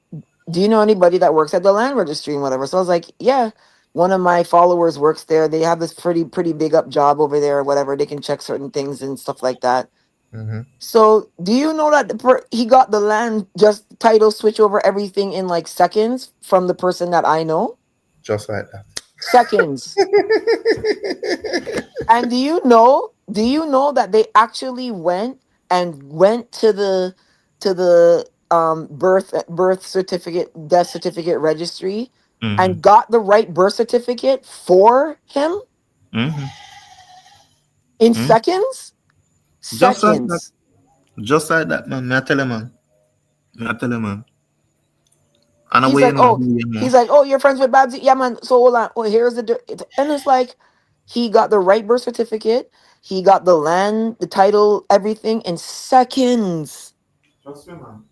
do you know anybody that works at the land registry and whatever? So I was like, yeah, one of my followers works there. They have this pretty big up job over there or whatever. They can check certain things and stuff like that. Mm-hmm. So do you know that he got the land just title switch over everything in like seconds from the person that I know? Just like that. Seconds. And do you know that they actually went to the birth certificate, death certificate registry Mm-hmm. and got the right birth certificate for him Mm-hmm. in Mm-hmm. seconds? Just like that. Seconds. Just like that, man. Me I tell you, man. Me I tell you, man. And He's away, you like, know, "Oh, who you know. he's like, "Oh, you're friends with Babsy?" Yeah, man. So hold on. Oh, here's and it's like he got the right birth certificate, he got the land, the title, everything in seconds. Trust me, man.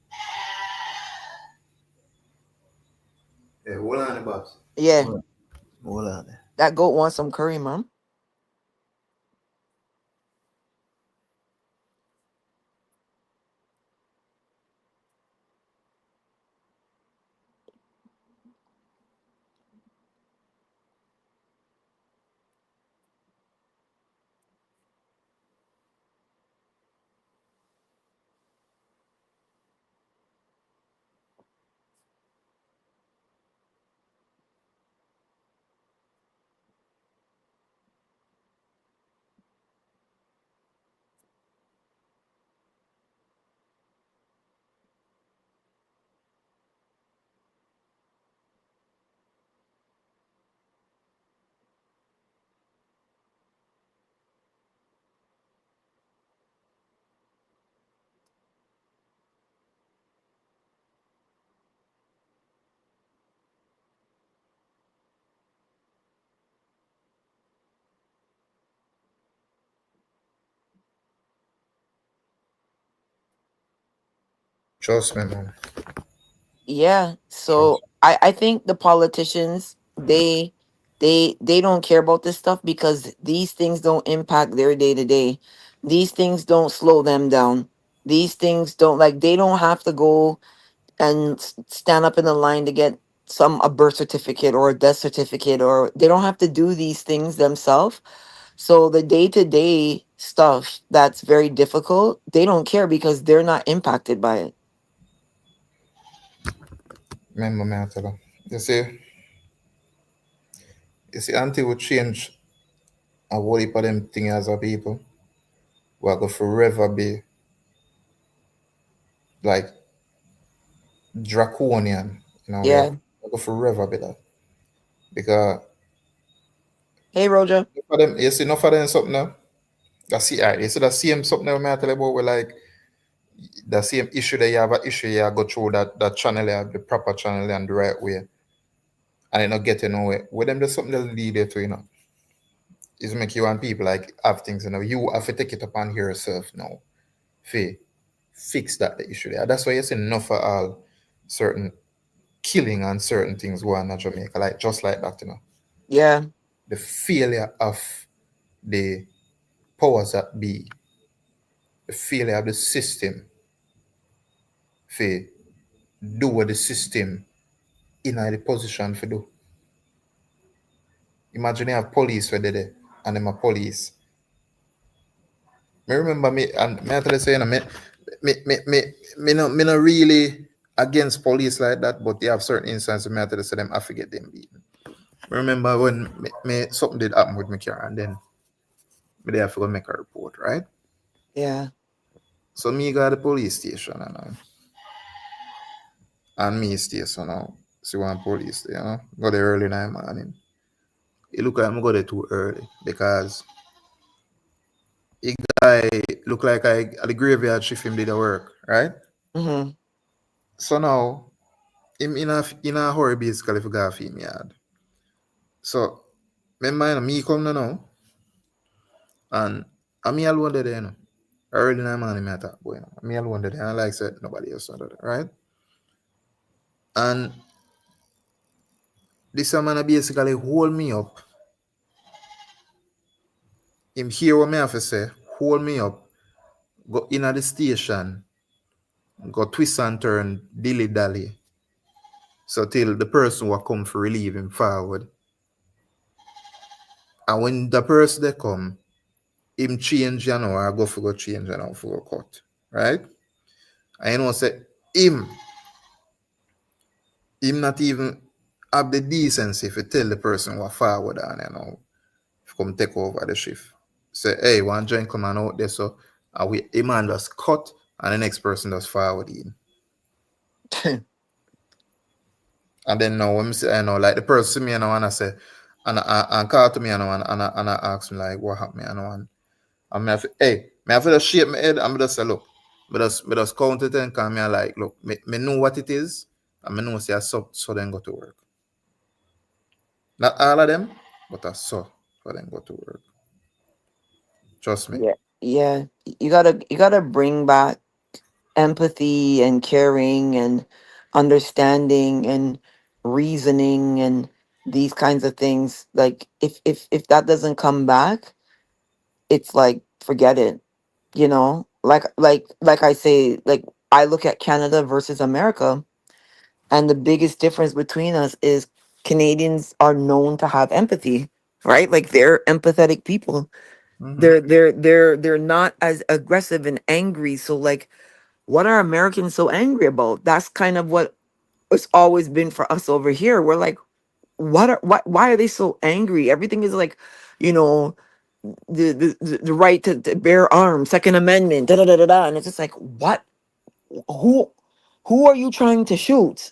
Hey, hold on, boss. Yeah. Hold on. Hold on. That goat wants some curry, man. Trust me, man. Yeah. Trust. So I think the politicians they don't care about this stuff because these things don't impact their day to day. These things don't slow them down. These things don't like they don't have to go and stand up in the line to get a birth certificate or a death certificate or they don't have to do these things themselves. So the day to day stuff that's very difficult, they don't care because they're not impacted by it. Remember me I tell you. You see, until we change a whole heap of them thing as a people, we're going to forever be like draconian. Yeah. We're going to forever be that. Because Hey, Roja. for them, you see, enough of them something now. That's it, right? You see, the same something that I tell you about, where like the same issue that you have, an issue you go through that channel, you have the proper channel and the right way, and it not getting nowhere. With them, there's something that lead you to, is make you and people like have things, you have to take it upon yourself now. Fi fix that the issue there. That's why you see enough for all certain killing and certain things going on in Jamaica, like just like that. Yeah. The failure of the powers that be, the failure of the system for do what the system in the position for do. Imagine you have police where they there and them a police. Me remember me and me I tell you say, me not really against police like that, but they have certain instances me I tell you say them I forget them beaten. Me remember when something did happen with my car and then me they have to go make a report, right? Yeah. So me go to the police station and me stay so now. See one police there. Go there early in the morning. It look like I'm go there too early because the guy look like I at the graveyard shift him did the work, right? Mm-hmm. So now him in a hurry basically for go feed me yard. So remember me come now and I'm me alone there. Early in the morning me attack boy. Me alone there and like said nobody else there, right? And this man basically hold me up. Him hear what me have to say, hold me up, go in at the station, go twist and turn, dilly dally. So till the person will come for relieve him forward. And when the person they come, him change, I go for go change, for go cut. Right? And say him not even have the decency to tell the person what forward and come take over the shift. Say, hey, one gentleman out there, so a man just cut and the next person does forward in. And then now when me say, like the person me and I say, and call to me and I ask me like what happened, and me have to, hey, me have to just shake my head and me just say, look, me just count it and call me like, look, me know what it is, and me know say I so then go to work. Not all of them, but I saw so then go to work. Trust me. Yeah. Yeah. You gotta bring back empathy and caring and understanding and reasoning and these kinds of things. Like if that doesn't come back, it's like forget it. Like I say, like I look at Canada versus America, and the biggest difference between us is Canadians are known to have empathy, right? Like they're empathetic people. Mm-hmm. They're not as aggressive and angry. So like what are Americans so angry about? That's kind of what it's always been for us over here. We're like, why are they so angry? Everything is like, you know, the right to bear arms, Second Amendment, da da da da da. And it's just like, what? Who who are you trying to shoot?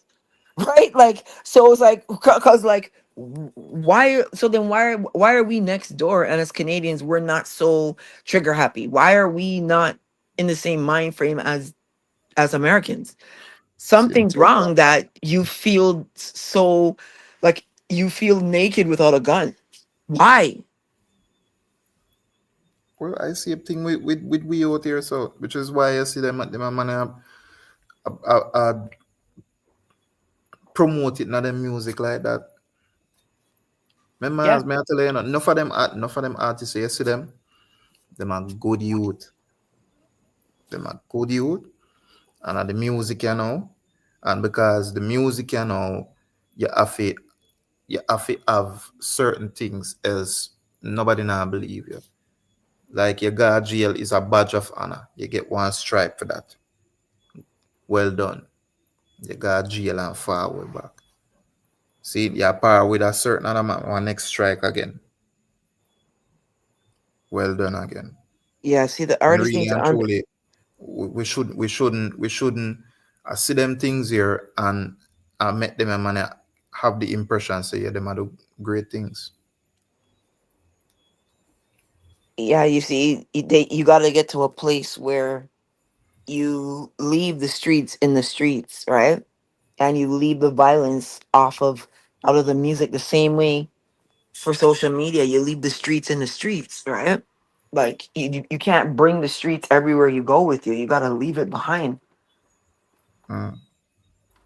Right? Like, so it's like, because like, why? So then why are we next door? And as Canadians, we're not so trigger happy. Why are we not in the same mind frame as Americans? Same Something's thing. wrong that you feel so like you feel naked without a gun. Why? Well, I see a thing with we out here, so which is why I see them man promote it, not them music like that. Remember, Yeah. as me I tell you, enough of them artists, you see them are good youth, them are good youth, and the music, and because the music, you have to, you have to have certain things else nobody now believe you. Like your guard jail is a badge of honor. You get one stripe for that. Well done. You got jail and forward back. See, you're par with a certain amount, one next strike again. Well done again. Yeah, see, the And artists need really to and truly, we shouldn't see them things here and make them a man have the impression say yeah, them are do great things. yeah, you see, you got to get to a place where you leave the streets in the streets, right? And you leave the violence out of the music the same way for social media. You leave the streets in the streets, right? Like you can't bring the streets everywhere you go with you. You got to leave it behind, Mm,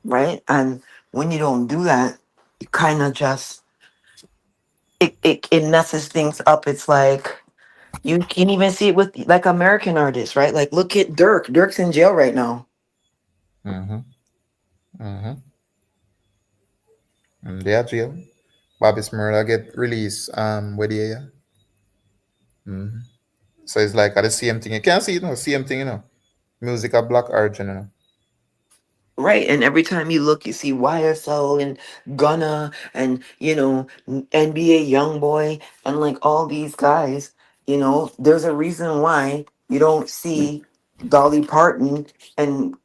right? And when you don't do that, you kind of just it messes things up. It's like you can even see it with like American artists, right? Like look at Dirk. Dirk's in jail right now. mm-hmm, mm-hmm. And they are jail. Bobby's murder get released where they are. Mm-hmm. So it's like the same thing. You can't see it, no, same thing, Music of black origin, Right, and every time you look, you see YSL and Gunna and NBA YoungBoy and like all these guys. There's a reason why you don't see Dolly Parton and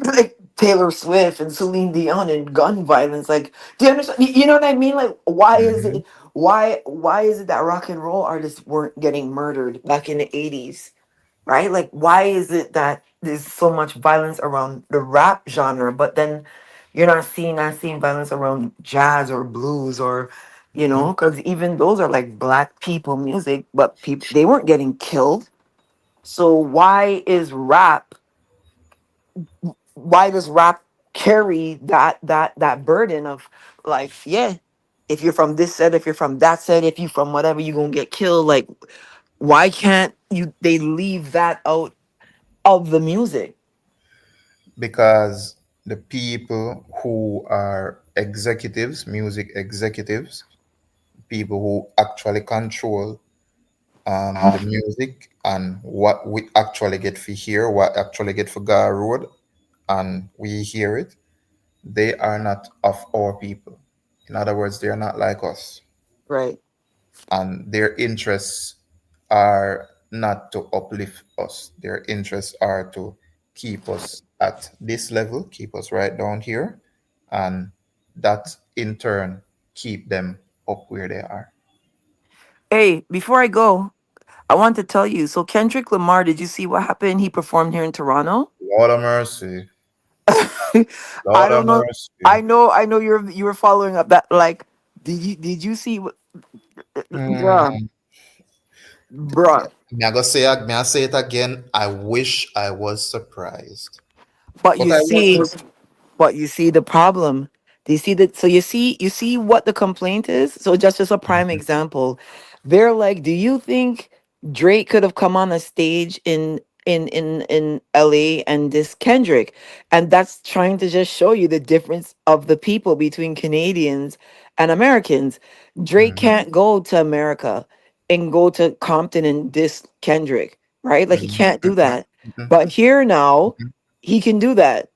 like Taylor Swift and Celine Dion and gun violence. Like, do you understand? You know what I mean? Like, why is Mm-hmm. it? Why is it that rock and roll artists weren't getting murdered back in the '80s? Right? Like, why is it that there's so much violence around the rap genre, but then you're not seeing violence around jazz or blues or, because even those are like black people music, but people they weren't getting killed. So why does rap carry that burden of like, yeah, if you're from this set, if you're from that set, if you from whatever, you're gonna get killed. Like, why can't you they leave that out of the music? Because the people who are executives, music executives, people who actually control the music and what we actually get to hear, what actually get for Gar Road, and we hear it, they are not of our people. In other words, they are not like us. Right. And their interests are not to uplift us. Their interests are to keep us at this level, keep us right down here, and that in turn keep them up where they are. Hey, before I go, I want to tell you. So Kendrick Lamar, did you see what happened? He performed here in Toronto. Lord of mercy, I Lord of don't know. mercy. I know you were following up that like. Did you see what, bruh, Hmm. bruh? May I say it again? I wish I was surprised, But but you I see, wasn't. but you see the problem. Do you see that? So you see what the complaint is. So just a prime example, they're like, do you think Drake could have come on a stage in LA and this Kendrick? And that's trying to just show you the difference of the people between Canadians and Americans. Drake Mhm, can't go to America and go to Compton and diss Kendrick, right? Like he mhm, can't do mhm, that. mhm, But here now, mhm, he can do that.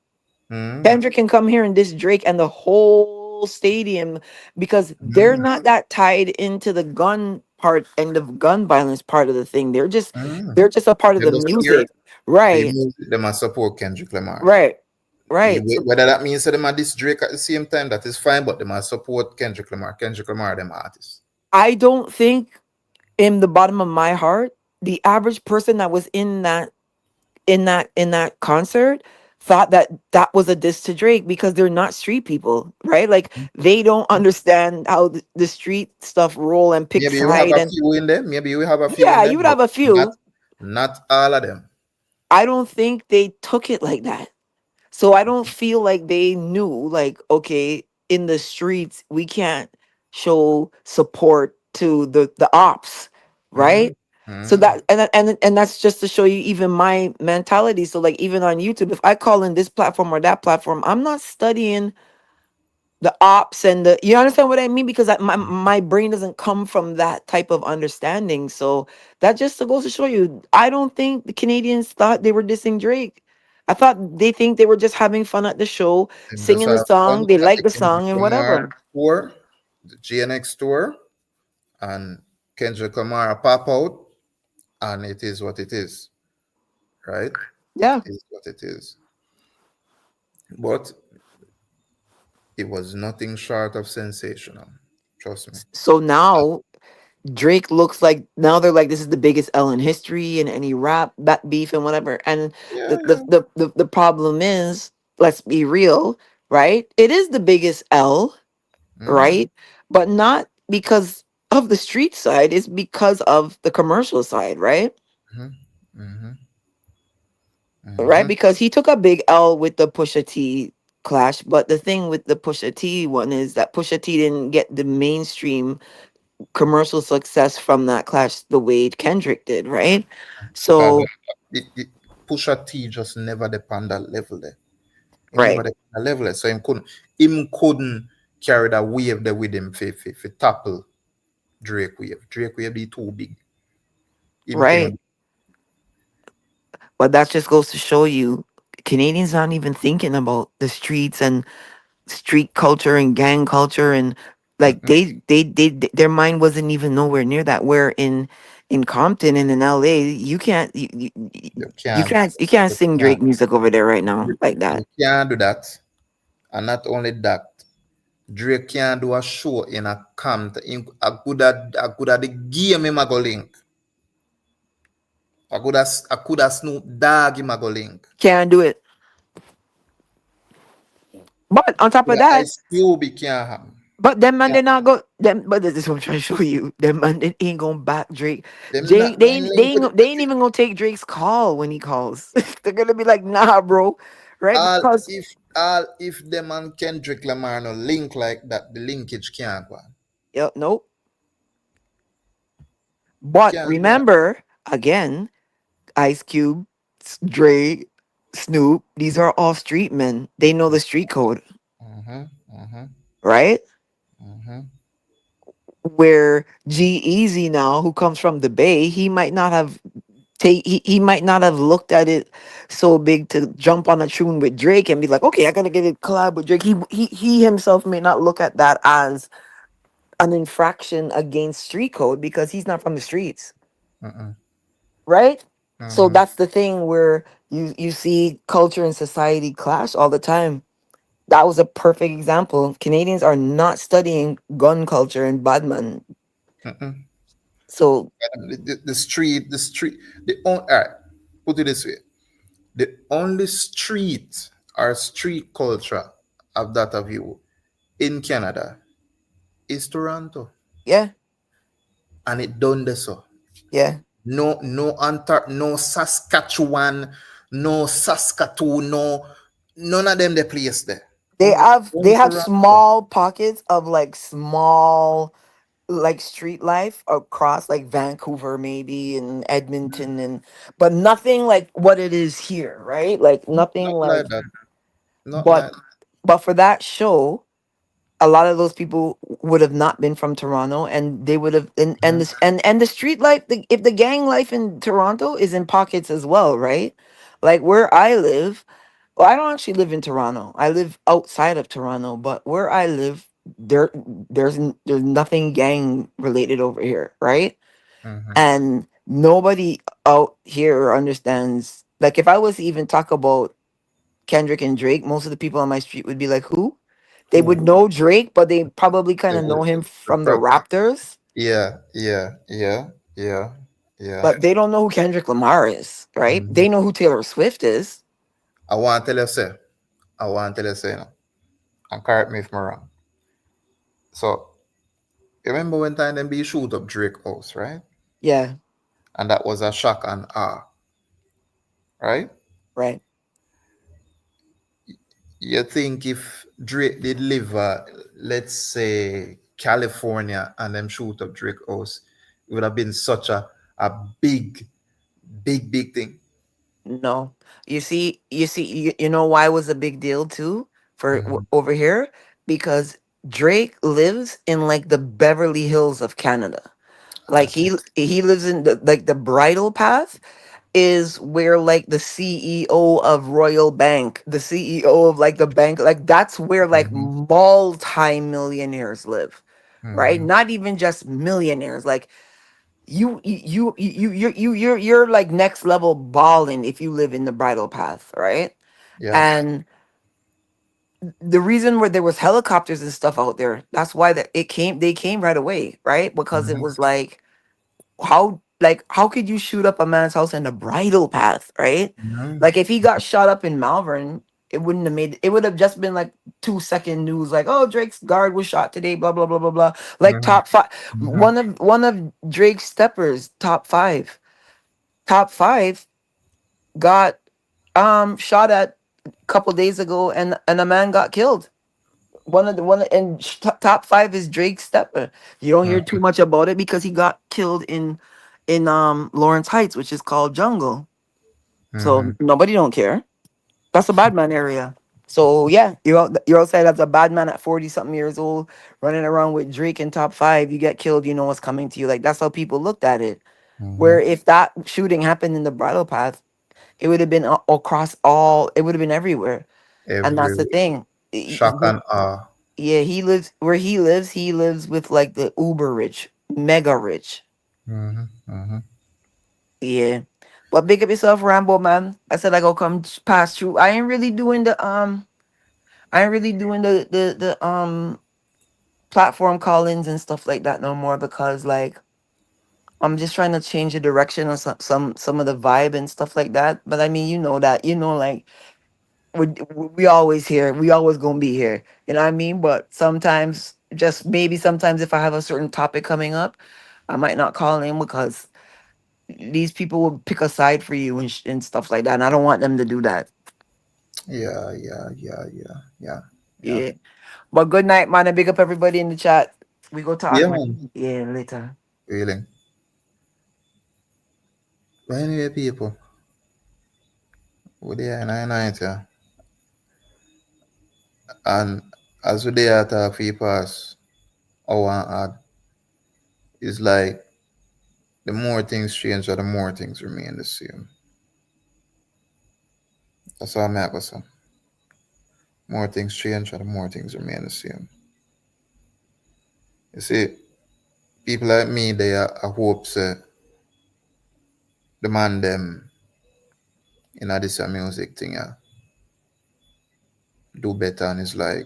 mhm, Kendrick can come here and diss Drake and the whole stadium because they're mhm, not that tied into the gun part and the gun violence part of the thing. They're just mhm. they're just a part of Them the just hear music. the Right. music, them a support Kendrick Lamar. Right. Right. So Whether that means that them a diss Drake at the same time, that is fine, but them a support Kendrick Lamar. Kendrick Lamar, them artists. I don't think in the bottom of my heart, the average person that was in that concert thought that that was a diss to Drake because they're not street people, right? Like they don't understand how the street stuff roll and pick Maybe you have side a and few in there. Maybe you have a few in yeah, there, you would but have a not few. not all of them. I don't think they took it like that. So I don't feel like they knew, like, okay, in the streets, we can't show support to the ops, Mhm, right? So mhm, and that's just to show you even my mentality. So like even on YouTube, if I call in this platform or that platform, I'm not studying the ops and the, you understand what I mean, because my brain doesn't come from that type of understanding. So that just goes to show you, I don't think the Canadians thought they were dissing Drake. I thought they think they were just having fun at the show, Them just singing the have fun song, they at like the the Kendrick song and Lamar whatever. tour, the GNX tour, and Kendrick Lamar pop out, and it is what it is, right? It Yeah. is what it is. But it was nothing short of sensational. Trust me. So now Drake looks like, now they're like, this is the biggest L in history and any rap that beef and whatever. And Yeah, yeah. the problem is, let's be real, right? It is the biggest L, Mm-hmm, right? But not because of the street side, it's because of the commercial side, right? mm-hmm, mm-hmm, Right? mm-hmm. Because he took a big L with the Pusha T clash. But the thing with the Pusha T one is that Pusha T didn't get the mainstream commercial success from that clash the way Kendrick did, right? Because So, Pusha T just never depend that level there. He never right, depend that level there. So him couldn't carry that wave there with him for tackle Drake wave. Drake wave be too big. Him right. couldn't. But that just goes to show you, Canadians aren't even thinking about the streets and street culture and gang culture, and like Mm-mm. their mind wasn't even nowhere near that. Where in Compton and in LA, you can't You can't. you can't You sing can't. Drake music over there right now like You that. can't do that. And not only that, Drake can't do a show in a camp. A good at the game him a go link. A good at Snoop Dogg him a go link. Can't do it. But on top of The that, Ice Cube he can't have. but them man Can't. they not go them. But this is what I'm trying to show you. Them man they ain't gonna back Drake. Them not going link with They ain't even gonna take Drake's call when he calls. They're gonna be like, nah, bro, right? all Because if them and Kendrick Lamar no link like that, the linkage can't go on. yep, nope. But Can't do that. remember, again, Ice Cube, Dre, Snoop, these are all street men. They know the street code, Mm-hmm, mm-hmm, right? mm-hmm, Where G Easy now, who comes from the Bay, he might not have looked at it so big to jump on a tune with Drake and be like, okay, I gotta get a collab with Drake. He himself may not look at that as an infraction against street code because he's not from the streets, mm-hmm, right? So mm-hmm, that's the thing where you see culture and society clash all the time. That was a perfect example. Canadians are not studying gun culture and badman. mm-hmm. So All right, put it this way: the only street or street culture of that of you in Canada is Toronto, yeah, and it done this so. yeah. No Saskatchewan, no Saskatoon, no none of them the place there. They Only have Toronto. small pockets of like small like street life across like Vancouver maybe and Edmonton, and but nothing like what it is here, right? Like nothing Not like, like that. Not but like for that show, a lot of those people would have not been from Toronto, and they would have, and that. this and the street life, if the gang life in Toronto is in pockets as well, right? Like where I live, well, I don't actually live in Toronto. I live outside of Toronto, but where I live, there's nothing gang related over here, right? Mm-hmm. And nobody out here understands. Like if I was to even talk about Kendrick and Drake, most of the people on my street would be like, "Who?" They would Who? know Drake, but they probably kind The, of know him the from the Raptors, yeah, yeah, yeah, yeah, yeah. but they don't know who Kendrick Lamar is, right? Mhm. They know who Taylor Swift is. I want to tell you, say, I want to tell you, say, no, and correct me if I'm wrong. So, you remember when time them be shoot up Drake house, right? Yeah, And that was a shock and awe, right? right. You think if Drake did live, let's say, California and them shoot up Drake house, it would have been such a big, big thing. No, you see, you know why it was a big deal too for Mm-hmm. over here. because Drake lives in like the Beverly Hills of Canada. Like Got you. he lives in the like the bridle path is where like the CEO of Royal Bank, the CEO of like the bank, like that's where like Mm-hmm. multi-millionaires live, right? Mm-hmm. Not even just millionaires. Like you're like next level balling if you live in the bridle path, right? Yeah. And the reason where there was helicopters and stuff out there, that's why that it came they came right away, right? Because it Mm-hmm. was like how could you shoot up a man's house in the bridle path, right? Mm-hmm. Like if he got shot up in Malvern, it wouldn't have made it would have just been like 2 second news, like, oh, Drake's guard was shot today, blah blah blah blah blah. Like Mm-hmm. top five, Mm-hmm. one of Drake's steppers, top five got shot at a couple days ago, and a man got killed. Top five is Drake's stepper. You don't hear too much about it because he got killed in Lawrence Heights, which is called Jungle. Mm-hmm. So nobody don't care. That's a bad man area. So yeah, you're outside as a bad man at 40 something years old, running around with Drake in top five. You get killed, you know what's coming to you. Like that's how people looked at it. Mm-hmm. Where if that shooting happened in the bridle path, it would have been across all. It would have been everywhere. And that's Every the thing. shock and awe. Yeah, he lives where he lives. He lives with like the uber rich, mega rich. Mm-hmm. Mm-hmm. Yeah, but big up yourself, Rambo man. I said I go come pass through. I ain't really doing the platform call-ins and stuff like that no more because like I'm just trying to change the direction of some of the vibe and stuff like that. But I mean, you know that like we always here. We always gonna be here. You know what I mean? But sometimes, just maybe sometimes, if I have a certain topic coming up, I might not call in because these people will pick a side for you and stuff like that. And I don't want them to do that. Yeah, yeah, yeah, yeah, yeah, yeah. Yeah. But good night, man. And big up everybody in the chat. We go talk, Yeah, man. man. Yeah, later. Feeling. But anyway, people, we there in our night, yeah. And as we there talk for you past hour and odd, it's like the more things change, or the more things remain the same. That's all I'm at, say. More things change, or the more things remain the same. You see, people like me, they are I hope say the man them in this music thing, do better, and it's like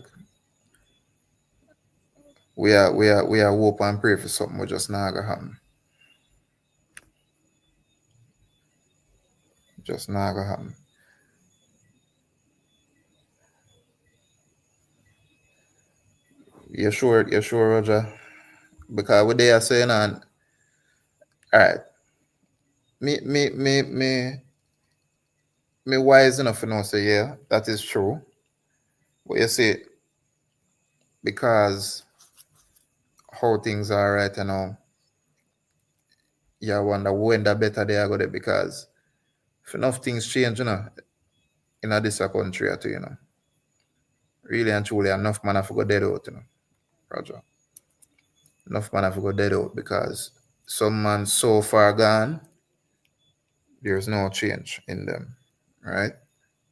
we are hope and pray for something we just not gonna happen. Just not gonna happen. You sure, Roger? Because what they are saying, and all right, me wise enough to know say yeah, that is true. But you see, because how things are right now, you wonder when the better they are gonna, because if enough things change, in this country too, really and truly enough man have to go dead out, Roger. Enough man have to go dead out because some man so far gone, there's no change in them, right?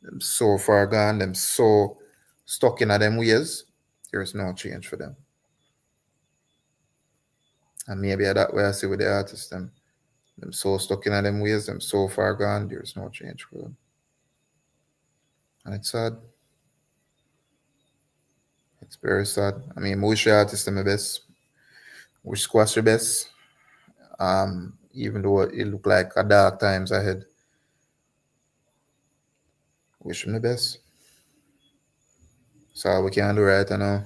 Them so far gone, them so stuck in them ways, there's no change for them. And maybe that way I see with the artists, them so stuck in them ways, them so far gone, there's no change for them. And it's sad. It's very sad. I mean, I wish the artists them the best. Wish Squash the best. Even though it looked like a dark times ahead, wish him the best. So we can do right now.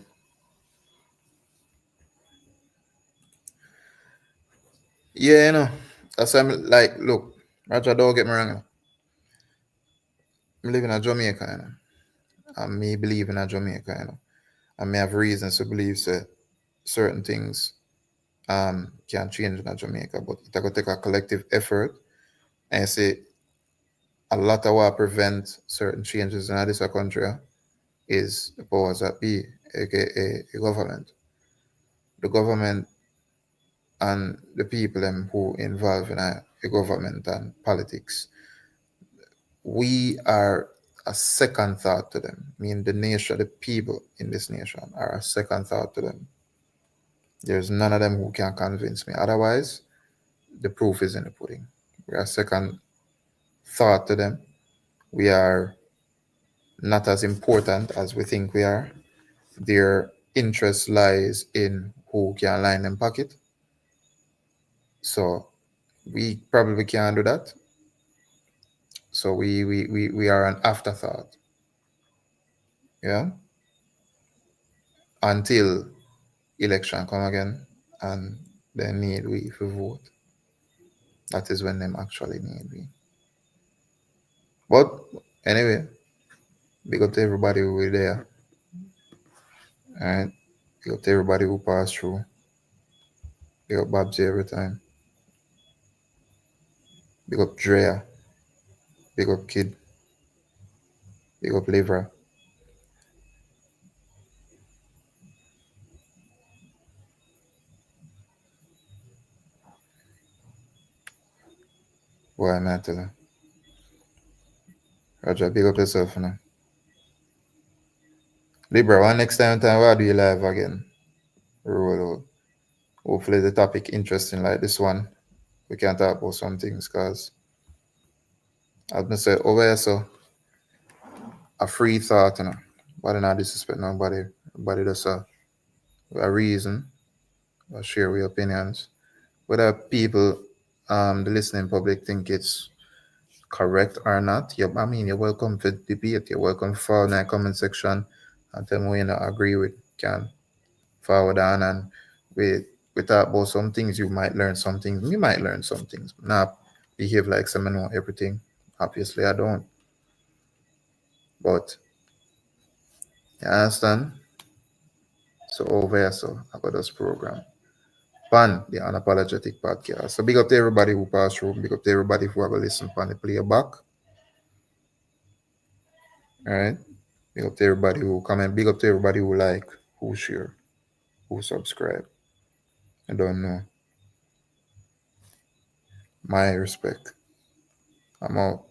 Yeah, that's why I'm like, look, Roger, don't get me wrong. I live in a Jamaica, and me believe in a Jamaica, and me have reasons to believe that certain things can change in a Jamaica, but it going to take a collective effort. And I say a lot of what prevent certain changes in this country is the powers that be. aka a government. The government and the people them who involved in a government and politics, we are a second thought to them. I mean, the nation, the people in this nation are a second thought to them. There's none of them who can convince me. Otherwise, the proof is in the pudding. We are second thought to them. We are not as important as we think we are. Their interest lies in who can line them pocket. So we probably can't do that. So we are an afterthought. Yeah. Until election come again and they need we for vote. That is when them actually need we. But anyway, big up to everybody who were there. Alright. Big up to everybody who passed through. Big up Babsy every time. Big up Drea. Big up Kid. Big up Liver. Boy, I'm not telling. Roger, big up yourself now. Libra, one next time we'll do you live again. Roll out. Hopefully the topic interesting like this one. We can talk about some things because as I said over here, so a free thought, But not disrespect nobody. Everybody does a reason. Share your opinions. Whether people, the listening public think it's correct or not, I mean, you're welcome to debate. You're welcome to follow in the comment section and tell me what you not agree with. Can forward on and we we talk about some things. You might learn some things. You might learn some things. Not behave like someone know everything. Obviously, I don't. But you understand? So over here, so about this program. Pan, the Unapologetic podcast. So big up to everybody who passed through. Big up to everybody who ever listened on the playback. All right. Big up to everybody who comment. Big up to everybody who like, who share, who subscribe. I don't know. My respect. I'm out.